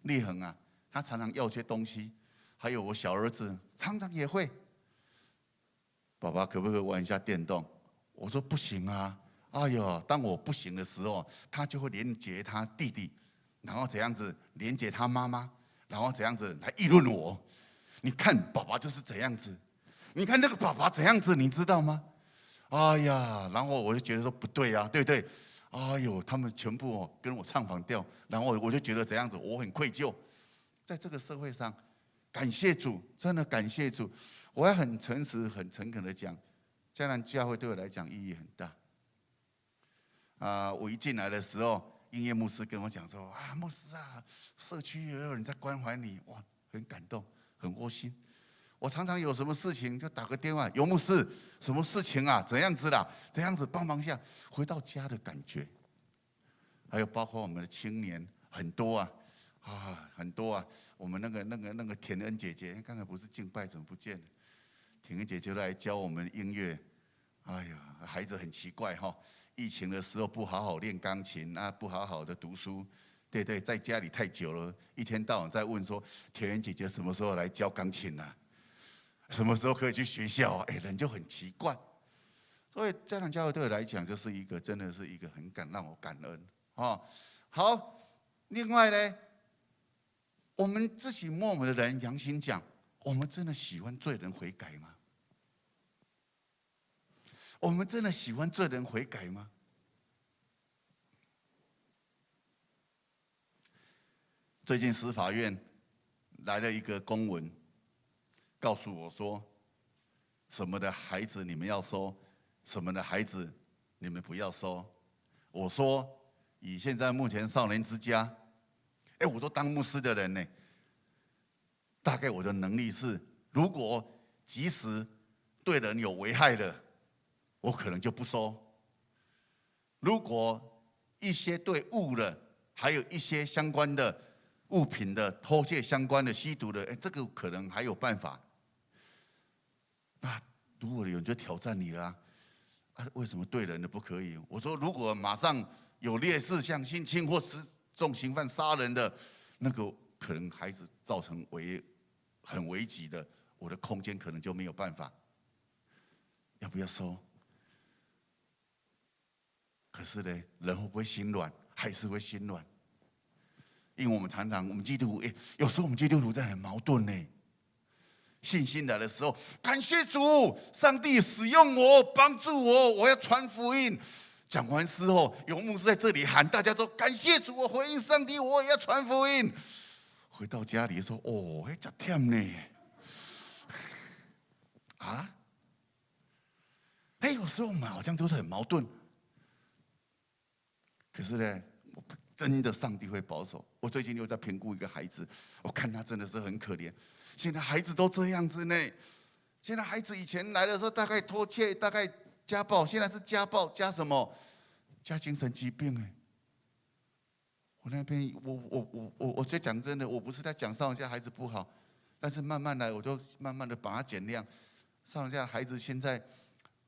立恒啊，他常常要些东西。还有我小儿子常常也会，爸爸可不可以玩一下电动？我说不行啊。哎呦，当我不行的时候，他就会连接他弟弟，然后怎样子连接他妈妈，然后怎样子来议论我。你看爸爸就是这样子，你看那个爸爸怎样子，你知道吗？哎呀，然后我就觉得说不对啊，对不对？哎呦，他们全部跟我唱反调，然后我就觉得怎样子，我很愧疚。在这个社会上，感谢主，真的感谢主。我要很诚实、很诚恳的讲，迦南教会对我来讲意义很大。我一进来的时候，音乐牧师跟我讲说：“啊，牧师啊，社区也有人在关怀你，哇，很感动，很窝心。”我常常有什么事情就打个电话，尤牧师，什么事情啊？怎样子啦？怎样子帮忙一下？回到家的感觉。还有包括我们的青年，很多啊，很多啊。我们那个田恩姐姐，刚才不是敬拜，怎么不见了？田恩姐姐来教我们音乐。哎呀，孩子很奇怪哈。疫情的时候不好好练钢琴啊，不好好的读书，对，在家里太久了，一天到晚在问说，田园姐姐什么时候来教钢琴啊？什么时候可以去学校啊？人就很奇怪。所以家长教会对我来讲，就是一个真的是一个很让我感恩啊。好，另外呢，我们自己默默的人，良心讲，我们真的喜欢罪人悔改吗？我们真的喜欢罪人悔改吗？最近司法院来了一个公文，告诉我说，什么的孩子你们要收，什么的孩子你们不要收。我说，以现在目前少年之家，我都当牧师的人呢，大概我的能力是，如果即使对人有危害的，我可能就不收。如果一些对物的，还有一些相关的物品的偷窃相关的、吸毒的，这个可能还有办法。那如果有人就挑战你了为什么对人的不可以？我说，如果马上有烈士，像性侵或重刑犯杀人的，那个可能孩子造成很危急的，我的空间可能就没有办法。要不要收？可是呢，人会不会心软？还是会心软。因为我们常常，我们基督徒，有时候我们基督徒真的很矛盾呢。信心来的时候，感谢主，上帝使用我，帮助我，我要传福音。讲完之后，有牧师在这里喊，大家说感谢主，我回应上帝，我也要传福音。回到家里说，这甜呢，有时候我们好像就是很矛盾。可是呢，真的上帝会保守。我最近又在评估一个孩子，我看他真的是很可怜。现在孩子都这样子呢。现在孩子以前来的时候，大概偷窃，大概家暴，现在是家暴加什么？加精神疾病我那边，我在讲真的，我不是在讲少年家孩子不好，但是慢慢来，我就慢慢的把它减量。少年家的孩子现在，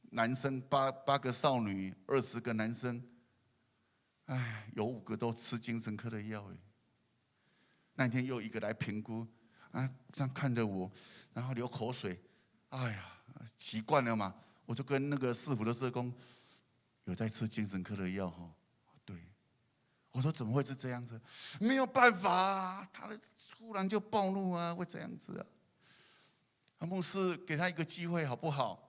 男生8个少女，20个男生。有5个都吃精神科的药那天又一个来评估这样看着我，然后流口水，习惯了嘛，我就跟那个市府的社工有在吃精神科的药对，我说怎么会是这样子？没有办法他突然就暴怒会这样子牧师给他一个机会好不好？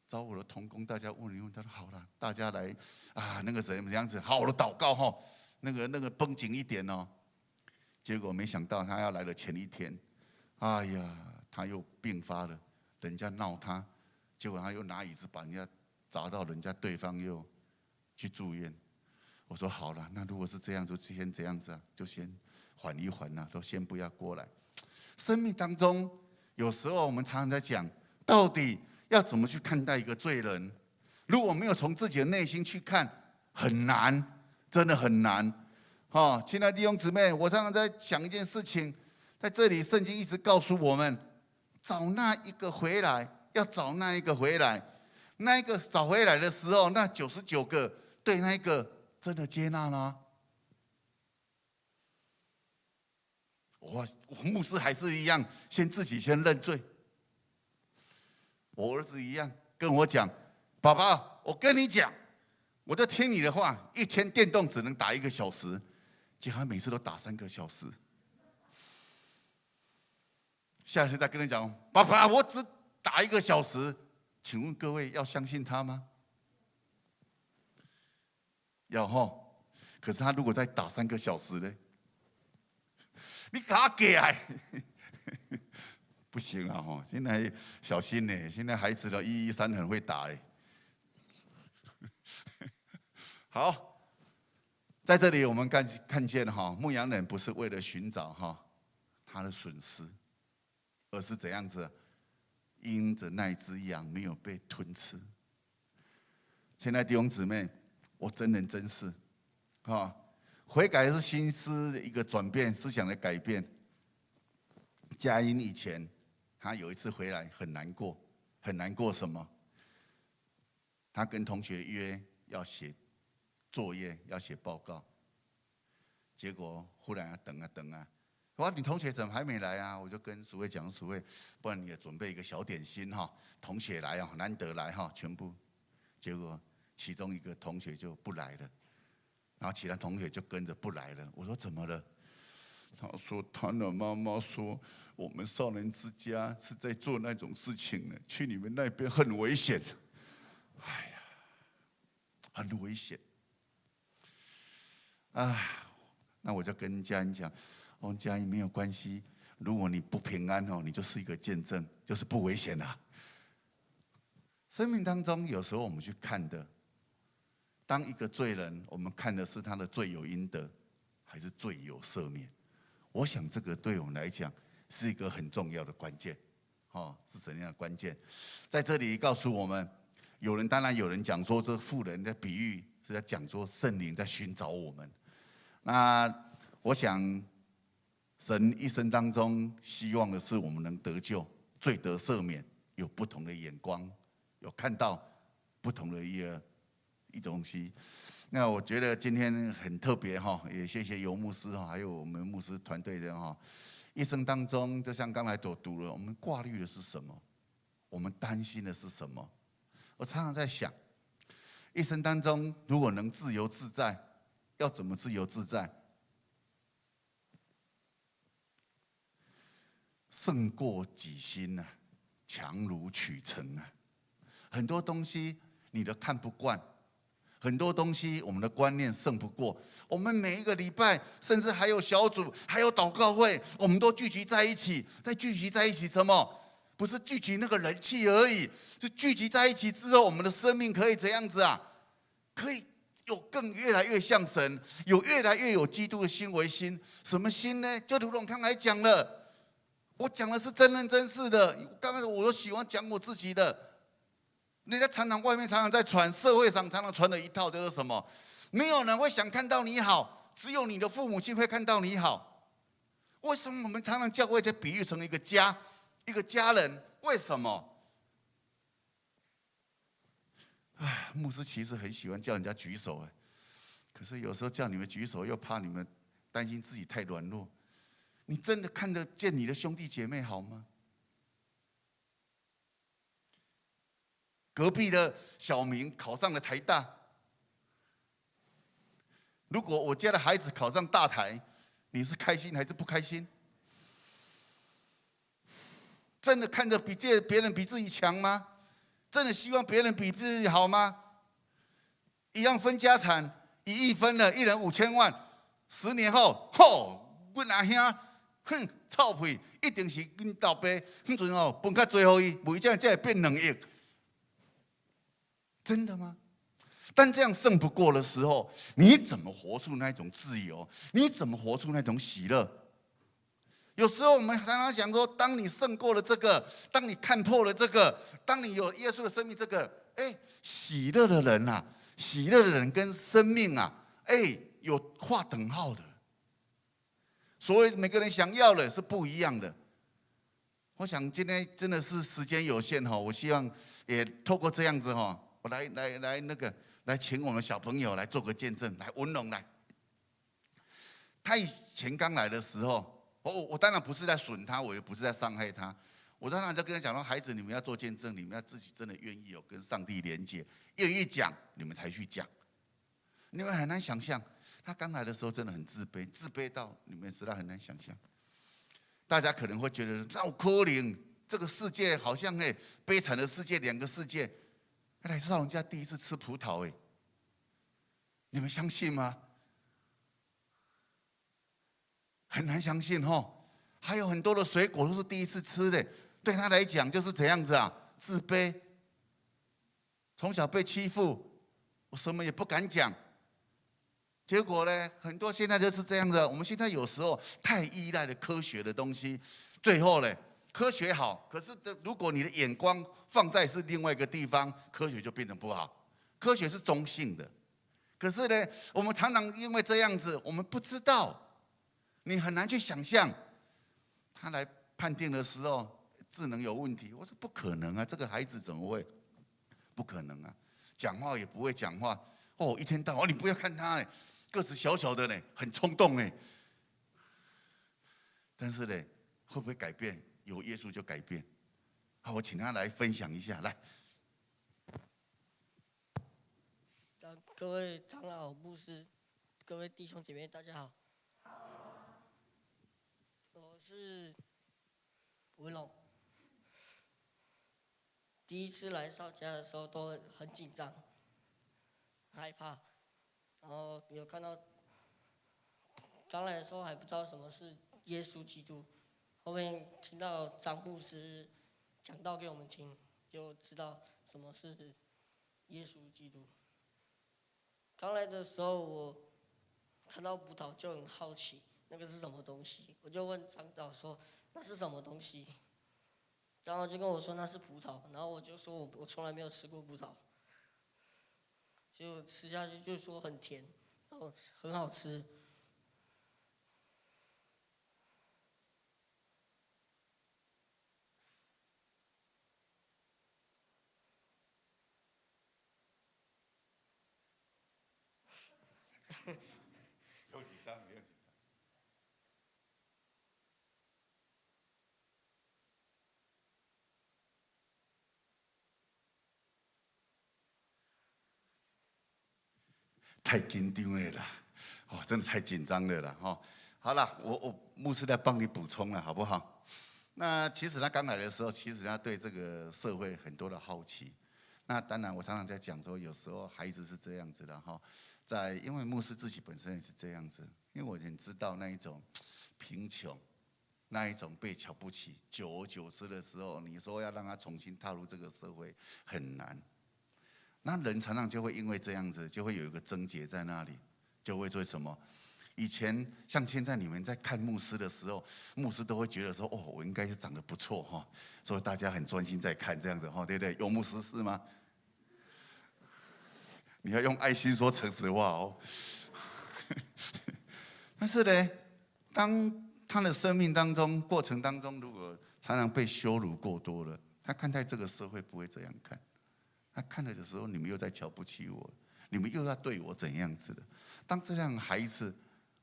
找我的同工，大家问一问，他说好了，大家来那个谁怎样子，好的祷告那个绷紧一点结果没想到他要来的前一天，他又病发了，人家闹他，结果他又拿椅子把人家砸到人家对方又去住院。我说好了，那如果是这样，就先这样子啊，就先缓一缓啊，都先不要过来。生命当中，有时候我们常常在讲，到底要怎么去看待一个罪人？如果没有从自己的内心去看，很难，真的很难。亲爱的弟兄姊妹，我常常在想一件事情，在这里圣经一直告诉我们，找那一个回来，要找那一个回来。那一个找回来的时候，那99个对那一个真的接纳了。我牧师还是一样，自己先认罪。我儿子一样跟我讲，爸爸，我跟你讲，我就听你的话，一天电动只能打1个小时，结果他每次都打3个小时。下次再跟你讲，爸爸，我只打1个小时，请问各位要相信他吗？要吼，可是他如果再打3个小时呢？你给他给来，不行啊！吼，现在小心呢，现在孩子的113很会打哎。好，在这里我们看见牧羊人不是为了寻找他的损失，而是怎样子？因着那只羊没有被吞吃。现在弟兄姊妹，我真人真事悔改是心思的一个转变，思想的改变。佳音以前，他有一次回来很难过，很难过什么？他跟同学约要写作业，要写报告，结果忽然等啊，我说你同学怎么还没来啊？我就跟淑慧讲，淑慧，不然你也准备一个小点心同学来难得来全部。结果其中一个同学就不来了。然后其他同学就跟着不来了。我说怎么了？他说他的妈妈说我们少年之家是在做那种事情呢，去你们那边很危险。哎呀，很危险。那我就跟佳音讲，佳音没有关系，如果你不平安你就是一个见证，就是不危险啦。生命当中有时候我们去看的。当一个罪人，我们看的是他的罪有应得，还是罪有赦免？我想这个对我们来讲是一个很重要的关键，是怎样的关键？在这里告诉我们，当然有人讲说，这妇人的比喻是在讲说圣灵在寻找我们。那我想，神一生当中希望的是我们能得救，罪得赦免，有不同的眼光，有看到不同的一东西。那我觉得今天很特别也谢谢尤牧师还有我们牧师团队的一生当中，就像刚才所读了，我们挂虑的是什么？我们担心的是什么？我常常在想，一生当中如果能自由自在，要怎么自由自在？胜过己心啊，强如取成啊。很多东西你都看不惯。很多东西我们的观念胜不过，我们每一个礼拜，甚至还有小组，还有祷告会，我们都聚集在一起。在聚集在一起什么？不是聚集那个人气而已，是聚集在一起之后，我们的生命可以怎样子啊？可以有越来越像神，越来越有基督的心为心。什么心呢？就如同刚才讲了，我讲的是真人真事的。刚才我都喜欢讲我自己的。人家外面常常在传，社会上常常传的一套就是什么？没有人会想看到你好，只有你的父母亲会看到你好。为什么我们常常教会就比喻成一个家，一个家人？为什么？牧师其实很喜欢叫人家举手，可是有时候叫你们举手，又怕你们担心自己太软弱。你真的看得见你的兄弟姐妹好吗？隔壁的小明考上了台大，如果我家的孩子考上大台，你是开心还是不开心？真的看着别人比自己强吗？真的希望别人比自己好吗？一样分家产，1亿分了，一人5000万，10年后，我阿兄，臭屁，一定是阮老爸，迄阵分较多给伊，为这会变2亿。真的吗？但这样胜不过的时候，你怎么活出那种自由？你怎么活出那种喜乐？有时候我们常常讲说，当你胜过了这个，当你看破了这个，当你有耶稣的生命，这个，喜乐的人啊，喜乐的人跟生命啊，有划等号的。所谓每个人想要的是不一样的。我想今天真的是时间有限哈，我希望也透过这样子哈，我来请我们小朋友来做个见证，来文龙来。他以前刚来的时候。我当然不是在损他，我也不是在伤害他。我当然就跟他讲说，孩子，你们要做见证，你们要自己真的愿意有跟上帝连接，愿意讲，你们才去讲。你们很难想象，他刚来的时候真的很自卑，自卑到你们实在很难想象。大家可能会觉得，那可能这个世界好像悲惨的世界，两个世界。来少人家第一次吃葡萄，你们相信吗？很难相信哈，还有很多的水果都是第一次吃的，对他来讲就是这样子啊，自卑，从小被欺负，我什么也不敢讲，结果呢，很多现在就是这样子。我们现在有时候太依赖了科学的东西，最后呢，科学好，可是如果你的眼光放在是另外一个地方，科学就变成不好。科学是中性的，可是呢，我们常常因为这样子，我们不知道。你很难去想象，他来判定的时候智能有问题。我说不可能啊，这个孩子怎么会？不可能啊，讲话也不会讲话。一天到晚你不要看他个子小小的很冲动但是会不会改变？有耶稣就改变。好，我请他来分享一下，来。各位长老、牧师、各位弟兄姐妹，大家好。我是文龙。第一次来少家的时候都很紧张、害怕，然后有看到，刚来的时候还不知道什么是耶稣基督，后面听到张牧师讲道给我们听，就知道什么是耶稣基督。刚来的时候我看到葡萄就很好奇。那个是什么东西？我就问长老说那是什么东西？长老就跟我说那是葡萄，然后我就说我从来没有吃过葡萄，就吃下去就说很甜，然后很好吃。太紧张了啦，真的太紧张了啦，好了，我牧师来帮你补充了，好不好？那其实他刚来的时候，其实他对这个社会很多的好奇。那当然，我常常在讲说，有时候孩子是这样子的哈，因为牧师自己本身也是这样子，因为我很知道那一种贫穷，那一种被瞧不起，久而久之的时候，你说要让他重新踏入这个社会很难。那人常常就会因为这样子，就会有一个症结在那里，就会做什么？以前像现在你们在看牧师的时候，牧师都会觉得说，我应该是长得不错哈，所以大家很专心在看这样子哈，对不对？有牧师是吗？你要用爱心说诚实话哦。但是呢，当他的生命当中过程当中，如果常常被羞辱过多了，他看待这个社会不会这样看。他看了的时候，你们又在瞧不起我，你们又要对我怎样子的？当这样的孩子，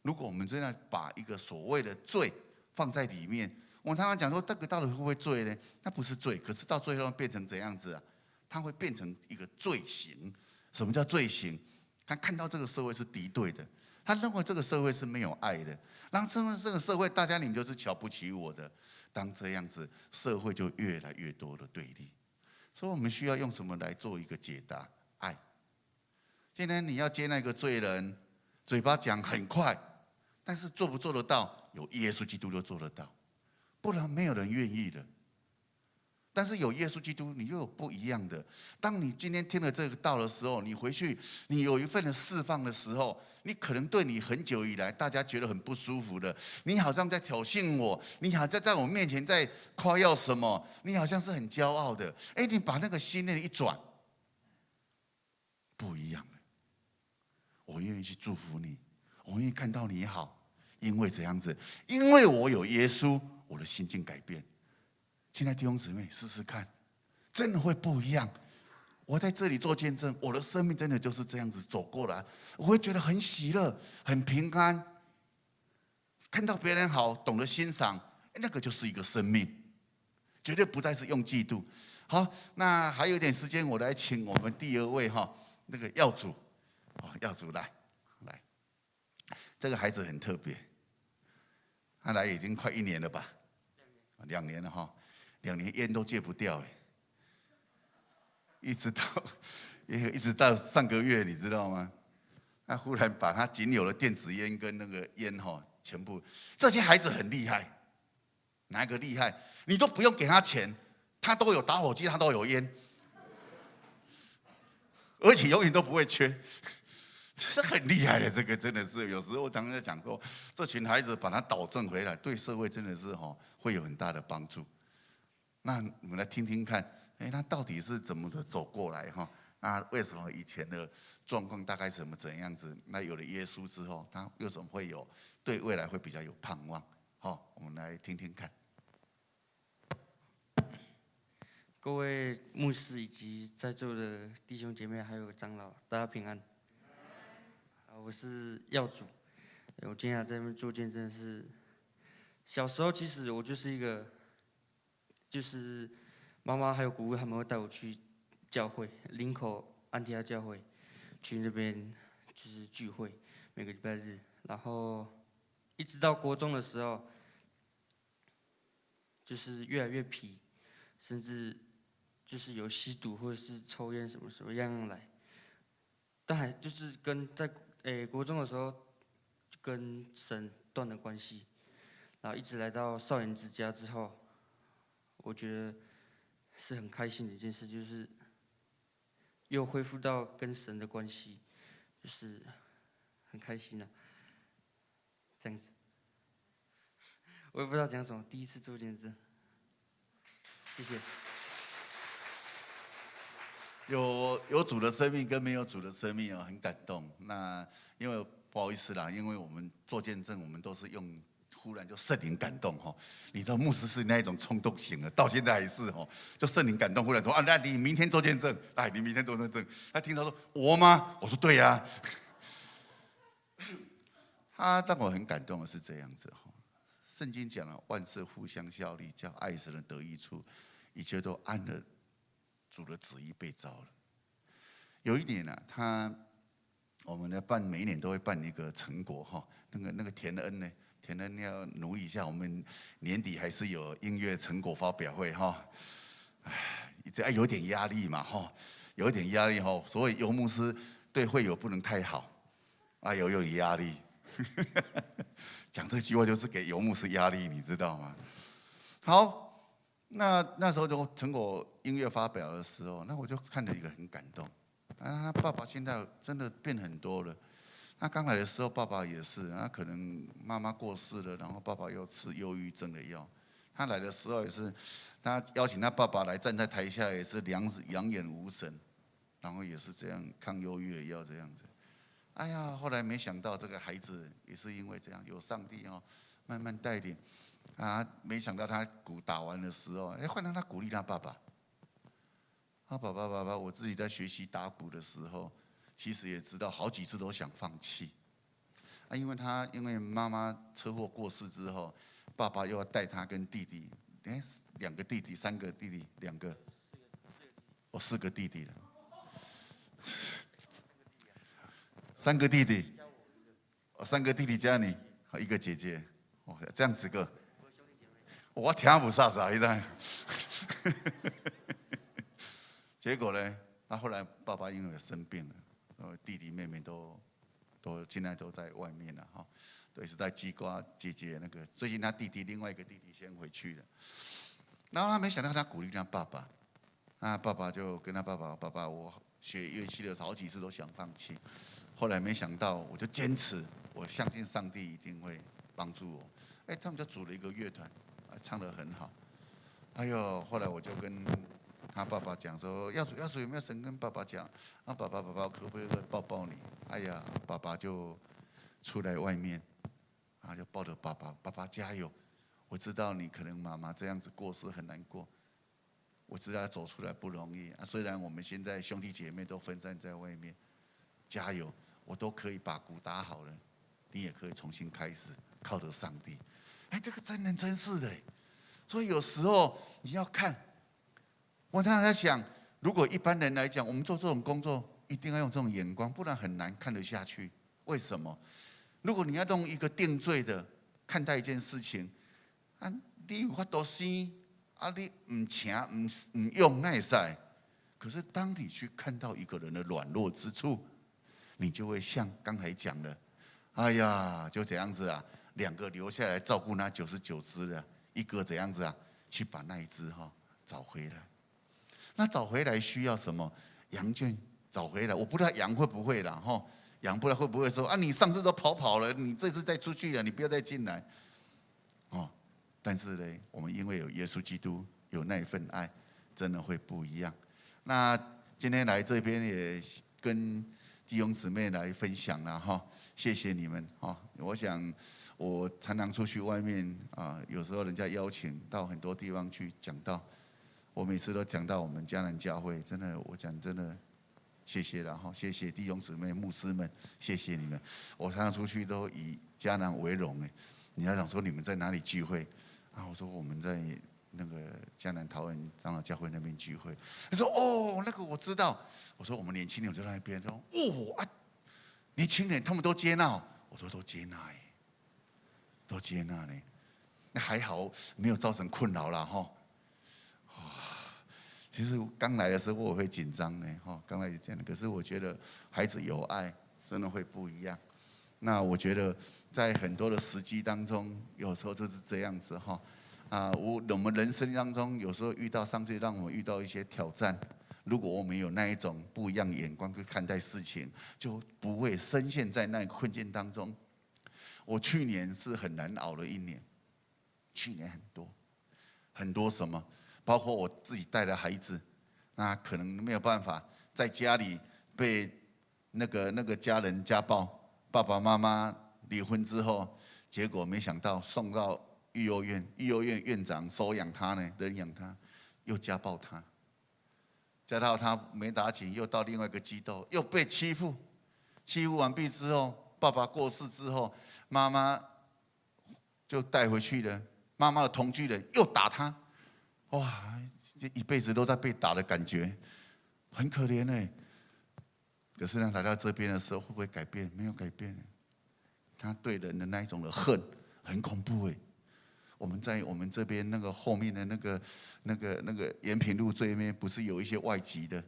如果我们真的把一个所谓的罪放在里面，我常常讲说，这个到底会不会罪呢？那不是罪，可是到最后变成怎样子啊？它会变成一个罪行。什么叫罪行？他看到这个社会是敌对的，他认为这个社会是没有爱的，然后这个社会大家你们就是瞧不起我的。当这样子，社会就越来越多的对立。所以我们需要用什么来做一个解答？爱。今天你要接那个罪人，嘴巴讲很快，但是做不做得到？有耶稣基督就做得到，不然没有人愿意的。但是有耶稣基督，你又有不一样的。当你今天听了这个道的时候，你回去，你有一份的释放的时候，你可能对你很久以来大家觉得很不舒服的，你好像在挑衅我，你好像在我面前在夸耀什么，你好像是很骄傲的。哎，你把那个心念一转，不一样了。我愿意去祝福你，我愿意看到你好，因为怎样子？因为我有耶稣，我的心境改变。亲爱的弟兄姊妹，试试看，真的会不一样。我在这里做见证，我的生命真的就是这样子走过来，我会觉得很喜乐、很平安。看到别人好，懂得欣赏，那个就是一个生命，绝对不再是用嫉妒。好，那还有一点时间，我来请我们第二位那个耀祖，耀祖来。这个孩子很特别，他来已经快1年了吧？2年了2年烟都戒不掉一直到上个月，你知道吗？他忽然把他仅有的电子烟跟那个烟全部。这些孩子很厉害，哪一个厉害？你都不用给他钱，他都有打火机，他都有烟，而且永远都不会缺。这是很厉害的，这个真的是有时候我常常在讲说，这群孩子把他导正回来，对社会真的是会有很大的帮助。那我们来听听看，他到底是怎么的走过来为什么以前的状况大概怎样子？那有了耶稣之后，他为什么会有对未来会比较有盼望？我们来听听看。各位牧师以及在座的弟兄姐妹还有长老，大家平安。我是耀祖，我今天在这边做见证是，小时候其实我就是一个，就是妈妈还有姑姑他们会带我去教会，林口安提阿教会，去那边就是聚会，每个礼拜日，然后一直到国中的时候，就是越来越皮，甚至就是有吸毒或者是抽烟什么样样来，但还就是国中的时候就跟神断了关系，然后一直来到少年之家之后，我觉得是很开心的一件事，就是又恢复到跟神的关系，就是很开心这样子。我也不知道讲什么，第一次做见证，谢谢。有主的生命跟没有主的生命很感动。那因为不好意思啦，因为我们做见证，我们都是用忽然就圣灵感动你知道牧师是那一种冲动型的，到现在还是就圣灵感动，忽然说那你明天做见证，你明天做见证。他听到说我吗？我说对呀。他让我很感动的是这样子圣经讲了万事互相效力，叫爱神的得益处，一切都按了主的旨意被造了。有一点我们每一年都会办一个成果那个田恩呢，田恩要努力一下，我们年底还是有音乐成果发表会这有点压力嘛有一点压力所以游牧师对会友不能太好有点压力。讲这句话就是给游牧师压力，你知道吗？好，那时候就成果音乐发表的时候，那我就看了一个很感动。他爸爸现在真的变很多了。他刚来的时候，爸爸也是，可能妈妈过世了，然后爸爸又吃忧郁症的药。他来的时候也是，他邀请他爸爸来站在台下，也是两眼无神，然后也是这样抗忧郁的药这样子。哎呀，后来没想到这个孩子也是因为这样，有上帝慢慢带领没想到他鼓打完的时候，换到他鼓励他爸爸。爸爸，我自己在学习打鼓的时候，其实也知道好几次都想放弃。因为妈妈车祸过世之后，爸爸又要带他跟弟弟，2个弟弟，3个弟弟，2个，4个弟弟了。3个弟弟，3个弟弟加你，1个姐姐，这样子个，我听不啥啥，你知道？结果呢，后来爸爸因为生病了，弟弟妹妹都现在都在外面了对，是在鸡瓜姐姐那个，最近他弟弟另外一个弟弟先回去了。然后他没想到他鼓励他爸爸，那爸爸就跟他爸爸，我学乐器的好几次都想放弃，后来没想到我就坚持，我相信上帝一定会帮助我。他们就组了一个乐团，唱得很好。后来我就跟他爸爸讲说，耀祖有没有神跟爸爸讲？爸爸可不可以抱抱你？爸爸就出来外面，就抱着爸爸加油！我知道你可能妈妈这样子过世很难过，我知道走出来不容易虽然我们现在兄弟姐妹都分散在外面，加油！我都可以把鼓打好了，你也可以重新开始，靠着上帝。这个真人真事的。所以有时候你要看，我常常在想，如果一般人来讲，我们做这种工作一定要用这种眼光，不然很难看得下去。为什么？如果你要用一个定罪的看待一件事情，你有法度生，你不请不用那也使。可是当你去看到一个人的软弱之处，你就会像刚才讲的，就这样子2个留下来照顾那99只的。一个怎样子去把那一只找回来。那找回来需要什么？羊圈找回来，我不知道羊会不会啦羊不知道会不会说你上次都跑了，你这次再出去了，你不要再进来但是呢，我们因为有耶稣基督，有那一份爱，真的会不一样。那今天来这边也跟弟兄姊妹来分享了谢谢你们我想。我常常出去外面有时候人家邀请到很多地方去讲道，我每次都讲到我们迦南教会，真的，我讲真的，谢谢了谢谢弟兄姊妹、牧师们，谢谢你们。我常常出去都以迦南为荣你要想说你们在哪里聚会我说我们在那个迦南桃园长老教会那边聚会。他说那个我知道。我说我们年轻人就在那边。他说年轻人他们都接纳。我说都接纳都接纳呢，那还好没有造成困扰啦其实刚来的时候我会紧张呢刚来是这样的，可是我觉得孩子有爱真的会不一样。那我觉得在很多的时机当中，有时候就是这样子我们人生当中有时候遇到上帝让我们遇到一些挑战，如果我们有那一种不一样的眼光去看待事情，就不会深陷在那个困境当中。我去年是很难熬的一年，去年很多什么，包括我自己带的孩子，那可能没有办法在家里被那个家人家暴，爸爸妈妈离婚之后，结果没想到送到育幼院，育幼院院长收养他呢，人养他，又家暴他，家到他没打紧，又到另外一个机构，又被欺负，欺负完毕之后，爸爸过世之后。妈妈就带回去了，妈妈的同居人又打他，这一辈子都在被打的感觉，很可怜可是呢，来到这边的时候，会不会改变？没有改变他对人的那一种的恨很恐怖我们在我们这边那个后面的那个延平路这边，不是有一些外籍的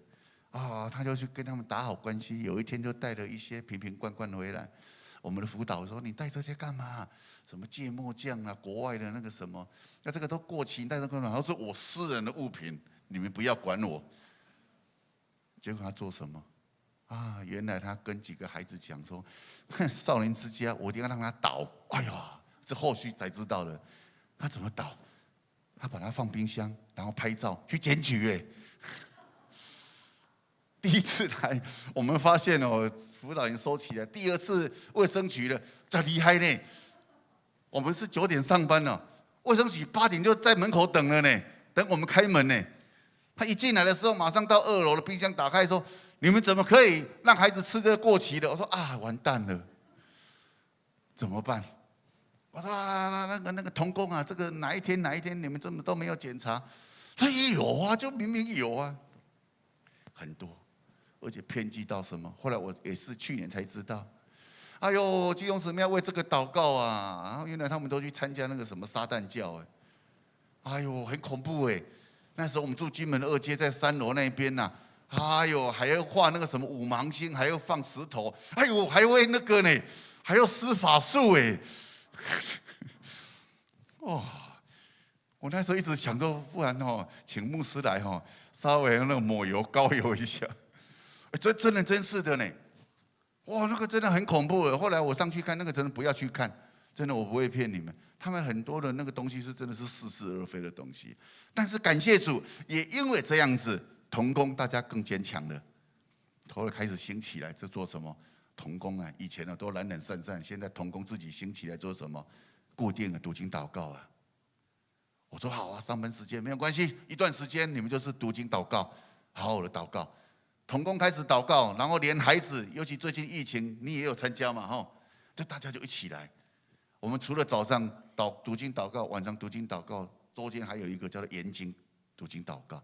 他就去跟他们打好关系，有一天就带了一些瓶瓶罐罐回来。我们的辅导说：“你带这些干嘛？什么芥末酱国外的那个什么，那这个都过期，带这干嘛？”他说：“我私人的物品，你们不要管我。”结果他做什么？原来他跟几个孩子讲说：“少年之家，我一定要让他倒。”这后续才知道的。他怎么倒？他把它放冰箱，然后拍照去检举第一次来，我们发现辅导员收起来。第二次卫生局了，这厉害呢。我们是9点上班了，卫生局8点就在门口等了呢，等我们开门呢。他一进来的时候，马上到2楼的冰箱打开说：“你们怎么可以让孩子吃这个过期的？”我说：“完蛋了，怎么办？”我说：“那个童工这个哪一天你们怎么都没有检查？”他也有就明明有很多。而且偏激到什么？后来我也是去年才知道，弟兄姊妹要为这个祷告原来他们都去参加那个什么撒旦教很恐怖那时候我们住金门2街，在3楼那边还要画那个什么五芒星，还要放石头，还会那个呢，还要施法术我那时候一直想说，不然请牧师来稍微那个抹油膏油一下。真是的呢，哇，那个真的很恐怖的。后来我上去看，那个真的不要去看，真的我不会骗你们。他们很多的那个东西是真的是似是而非的东西。但是感谢主，也因为这样子，同工大家更坚强了，后来开始兴起来，这做什么？同工啊，以前都懒懒散散，现在同工自己兴起来做什么？固定的读经祷告啊。我说好啊，上班时间没有关系，一段时间你们就是读经祷告，好好的祷告。同工开始祷告，然后连孩子，尤其最近疫情，你也有参加嘛，就大家就一起来。我们除了早上读经祷告，晚上读经祷告，中间还有一个叫做研经读经祷告，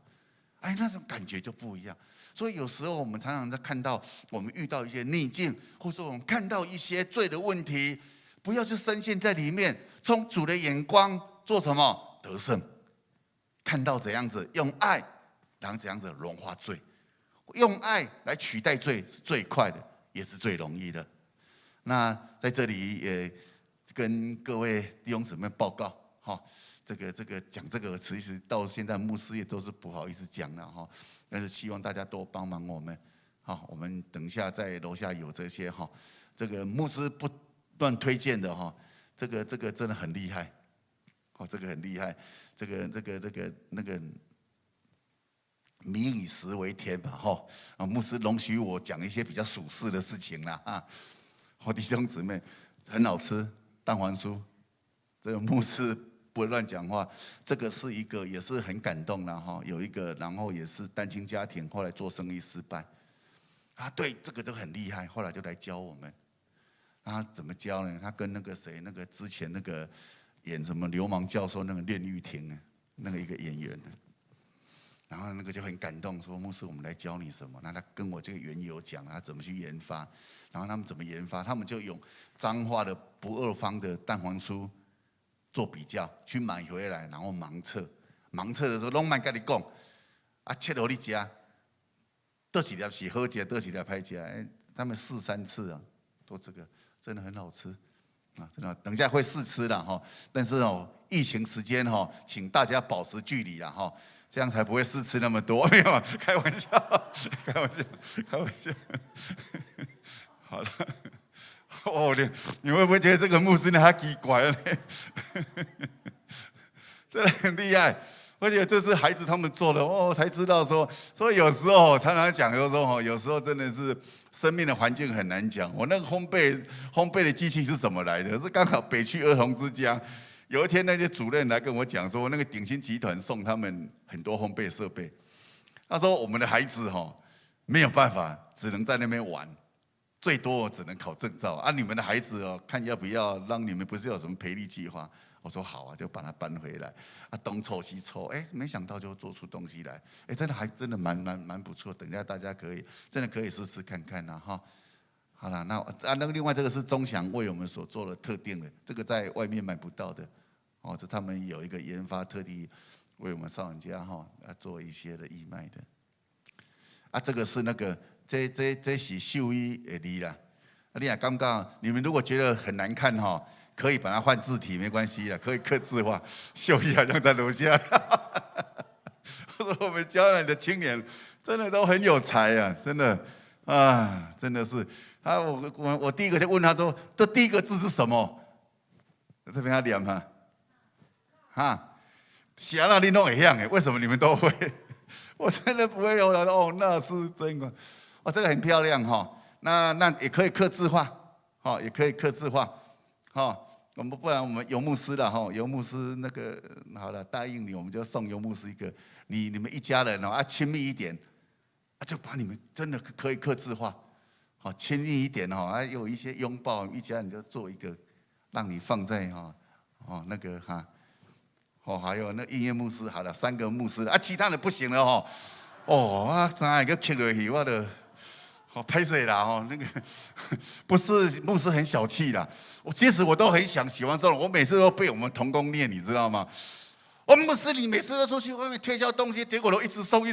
哎，那种感觉就不一样。所以有时候我们常常在看到我们遇到一些逆境，或者说我们看到一些罪的问题，不要去深陷在里面，从主的眼光做什么？得胜，看到怎样子用爱，然后怎样子融化罪，用爱来取代罪是最快的，也是最容易的。那在这里也跟各位弟兄姊妹报告，这个讲这个，其实到现在牧师也都是不好意思讲了，但是希望大家多帮忙我们，我们等一下在楼下有这些这个牧师不断推荐的这个真的很厉害。这个很厉害，这个那个民以食为天嘛，牧师容许我讲一些比较属世的事情啦，弟兄姊妹，很好吃蛋黄酥，这个牧师不会乱讲话，这个是一个也是很感动啦，有一个然后也是单亲家庭，后来做生意失败，对这个就很厉害，后来就来教我们，他怎么教呢？他跟那个谁，那个之前那个。演什么流氓教授那个练玉婷那个一个演员，然后那个就很感动，说牧师，我们来教你什么？那他跟我这个缘由讲他怎么去研发，然后他们怎么研发？他们就用彰化的不二方的蛋黄酥做比较，去买回来，然后盲测的时候，拢慢跟你讲，切给你吃，多几粒是好吃，多几粒歹吃，他们试3次啊，都这个真的很好吃。真的，等一下会试吃啦，但是疫情时间请大家保持距离啦，这样才不会试吃那么多。没有，开玩笑。好了，你会不会觉得这个牧师他奇怪了呢？真的很厉害，而且这是孩子他们做的，我才知道说，所以有时候常常讲说，有时候真的是。生命的环境很难讲。我那个烘焙的机器是怎么来的？是刚好北区儿童之家有一天，那些主任来跟我讲说，那个鼎新集团送他们很多烘焙设备。他说我们的孩子没有办法，只能在那边玩，最多只能考证照你们的孩子看要不要让你们不是有什么培力计划？我说好啊，就把它搬回来东凑西凑，没想到就做出东西来，真的蛮不错。等一下大家真的可以试试看看好了，那个另外这个是钟祥为我们所做的特定的，这个在外面买不到的这他们有一个研发特地为我们少人家做一些的义卖的这个是那个这是繡衣的字啦，你也感觉你们如果觉得很难看可以把它换字体，没关系啦，可以客制化。秀仪好像在楼下。我们教来的青年真的都很有才啊，真的真的是我第一个就问他说：“这第一个字是什么？”这边他念写了你都会样为什么你们都会？我真的不会有了那是真的这个很漂亮那也可以客制化也可以客制化不然我们游牧师了游牧师那个好了，答应你，我们就送游牧师一个，你们一家人亲密一点就把你们真的可以客制化亲密一点有一些拥抱，一家人就做一个，让你放在那个还有那音乐牧师，好了，3个牧师其他人不行了3个吸落去我就拍谁啦那个不是牧师很小气啦，其实我都很喜欢这种，我每次都被我们同工念，你知道吗？我们牧师你每次都出去外面推销东西，结果都一直送，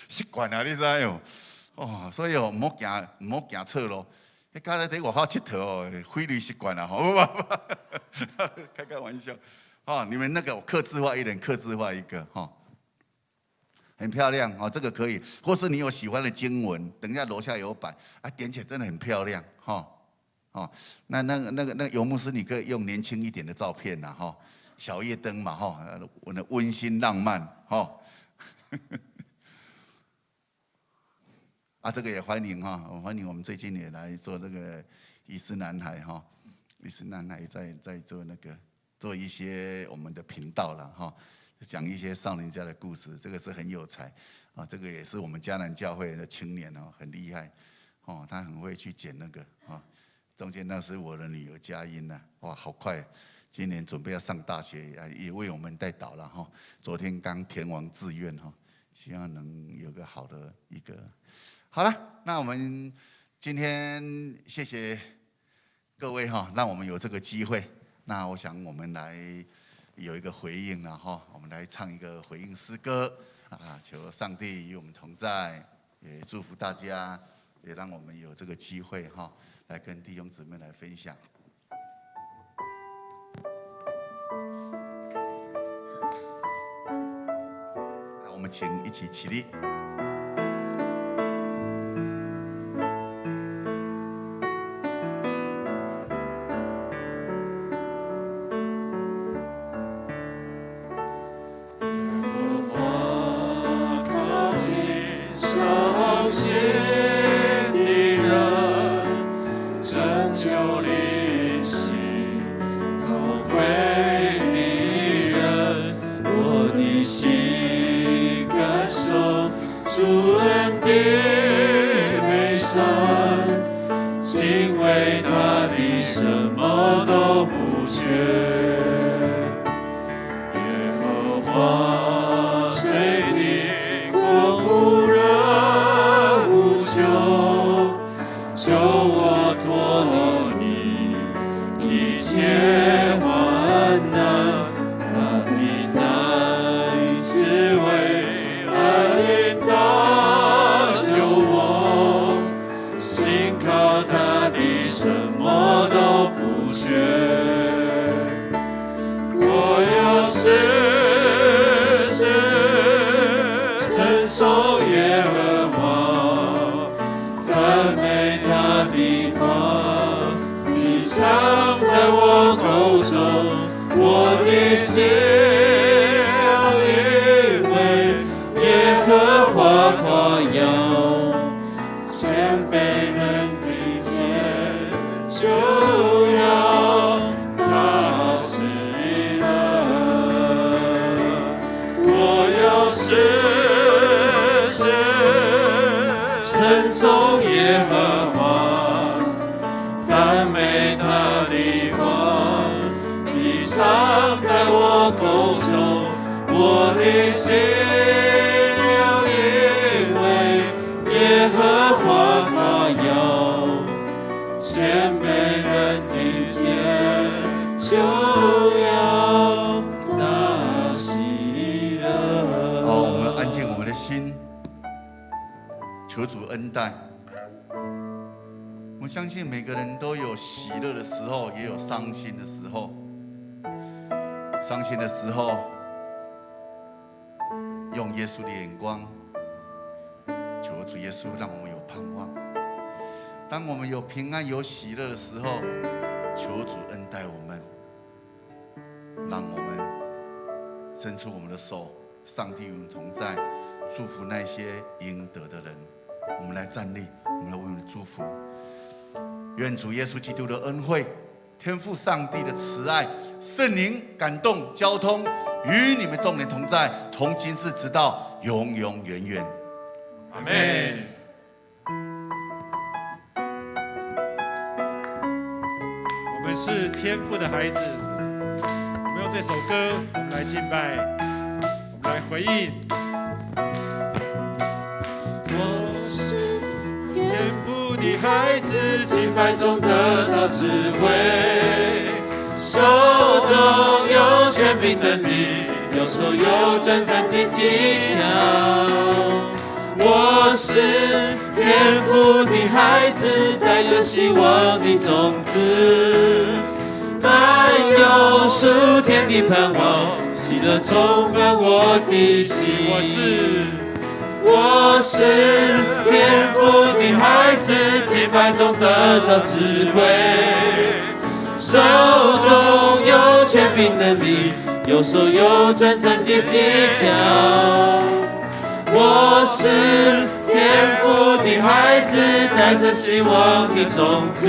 习惯啊，你知道所以唔好行错路，刚才在外口佚佗，非常习惯啦开玩笑哦，你们那个我客制化一人，客制化一个哈。很漂亮哦，这个可以，或是你有喜欢的经文，等一下楼下有摆啊，点起来真的很漂亮哈。哦，那游牧师，你可以用年轻一点的照片呐哈，小夜灯嘛哈，我的温馨浪漫哈。啊，这个也欢迎哈，欢迎我们最近也来做这个医师男孩哈，医师男孩在做那个做一些我们的频道了哈。讲一些少年家的故事，这个是很有才啊！这个也是我们迦南教会的青年哦，很厉害哦，他很会去剪那个啊。中间那是我的女儿佳音呐，哇，好快！今年准备要上大学，也为我们带导了哈。昨天刚填完志愿哈，希望能有个好的一个。好了，那我们今天谢谢各位哈，让我们有这个机会。那我想我们来。有一个回应了哈，我们来唱一个回应诗歌啊！求上帝与我们同在，也祝福大家，也让我们有这个机会哈，来跟弟兄姊妹来分享。我们请一起起立。求主恩待。我相信每个人都有喜乐的时候，也有伤心的时候。伤心的时候，用耶稣的眼光，求主耶稣让我们有盼望。当我们有平安、有喜乐的时候，求主恩待我们，让我们伸出我们的手，上帝与我们同在，祝福那些应得的人。我们来站立，我们来为我们祝福。愿主耶稣基督的恩惠、天父上帝的慈爱、圣灵感动交通，与你们众人同在，从今世直到永永远远。阿们。我们是天父的孩子，我们用这首歌，我们来敬拜，我们来回应。我是天父的孩子，敬拜中得到智慧，手中有权柄能力，右手有征战的技巧。我是天父的孩子，带着希望的种子，满有属天的盼望，喜乐充满我的心。我是天父的孩子，敬拜中得到智慧，手中有权柄能力，右手有真正的技巧。我是天父的孩子，带着希望的种子，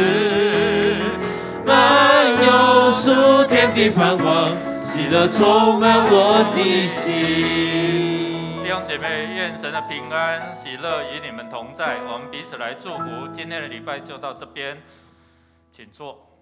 满有属天的盼望，喜乐充满我的心。弟兄姐妹，愿神的平安、喜乐与你们同在。我们彼此来祝福。今天的礼拜就到这边，请坐。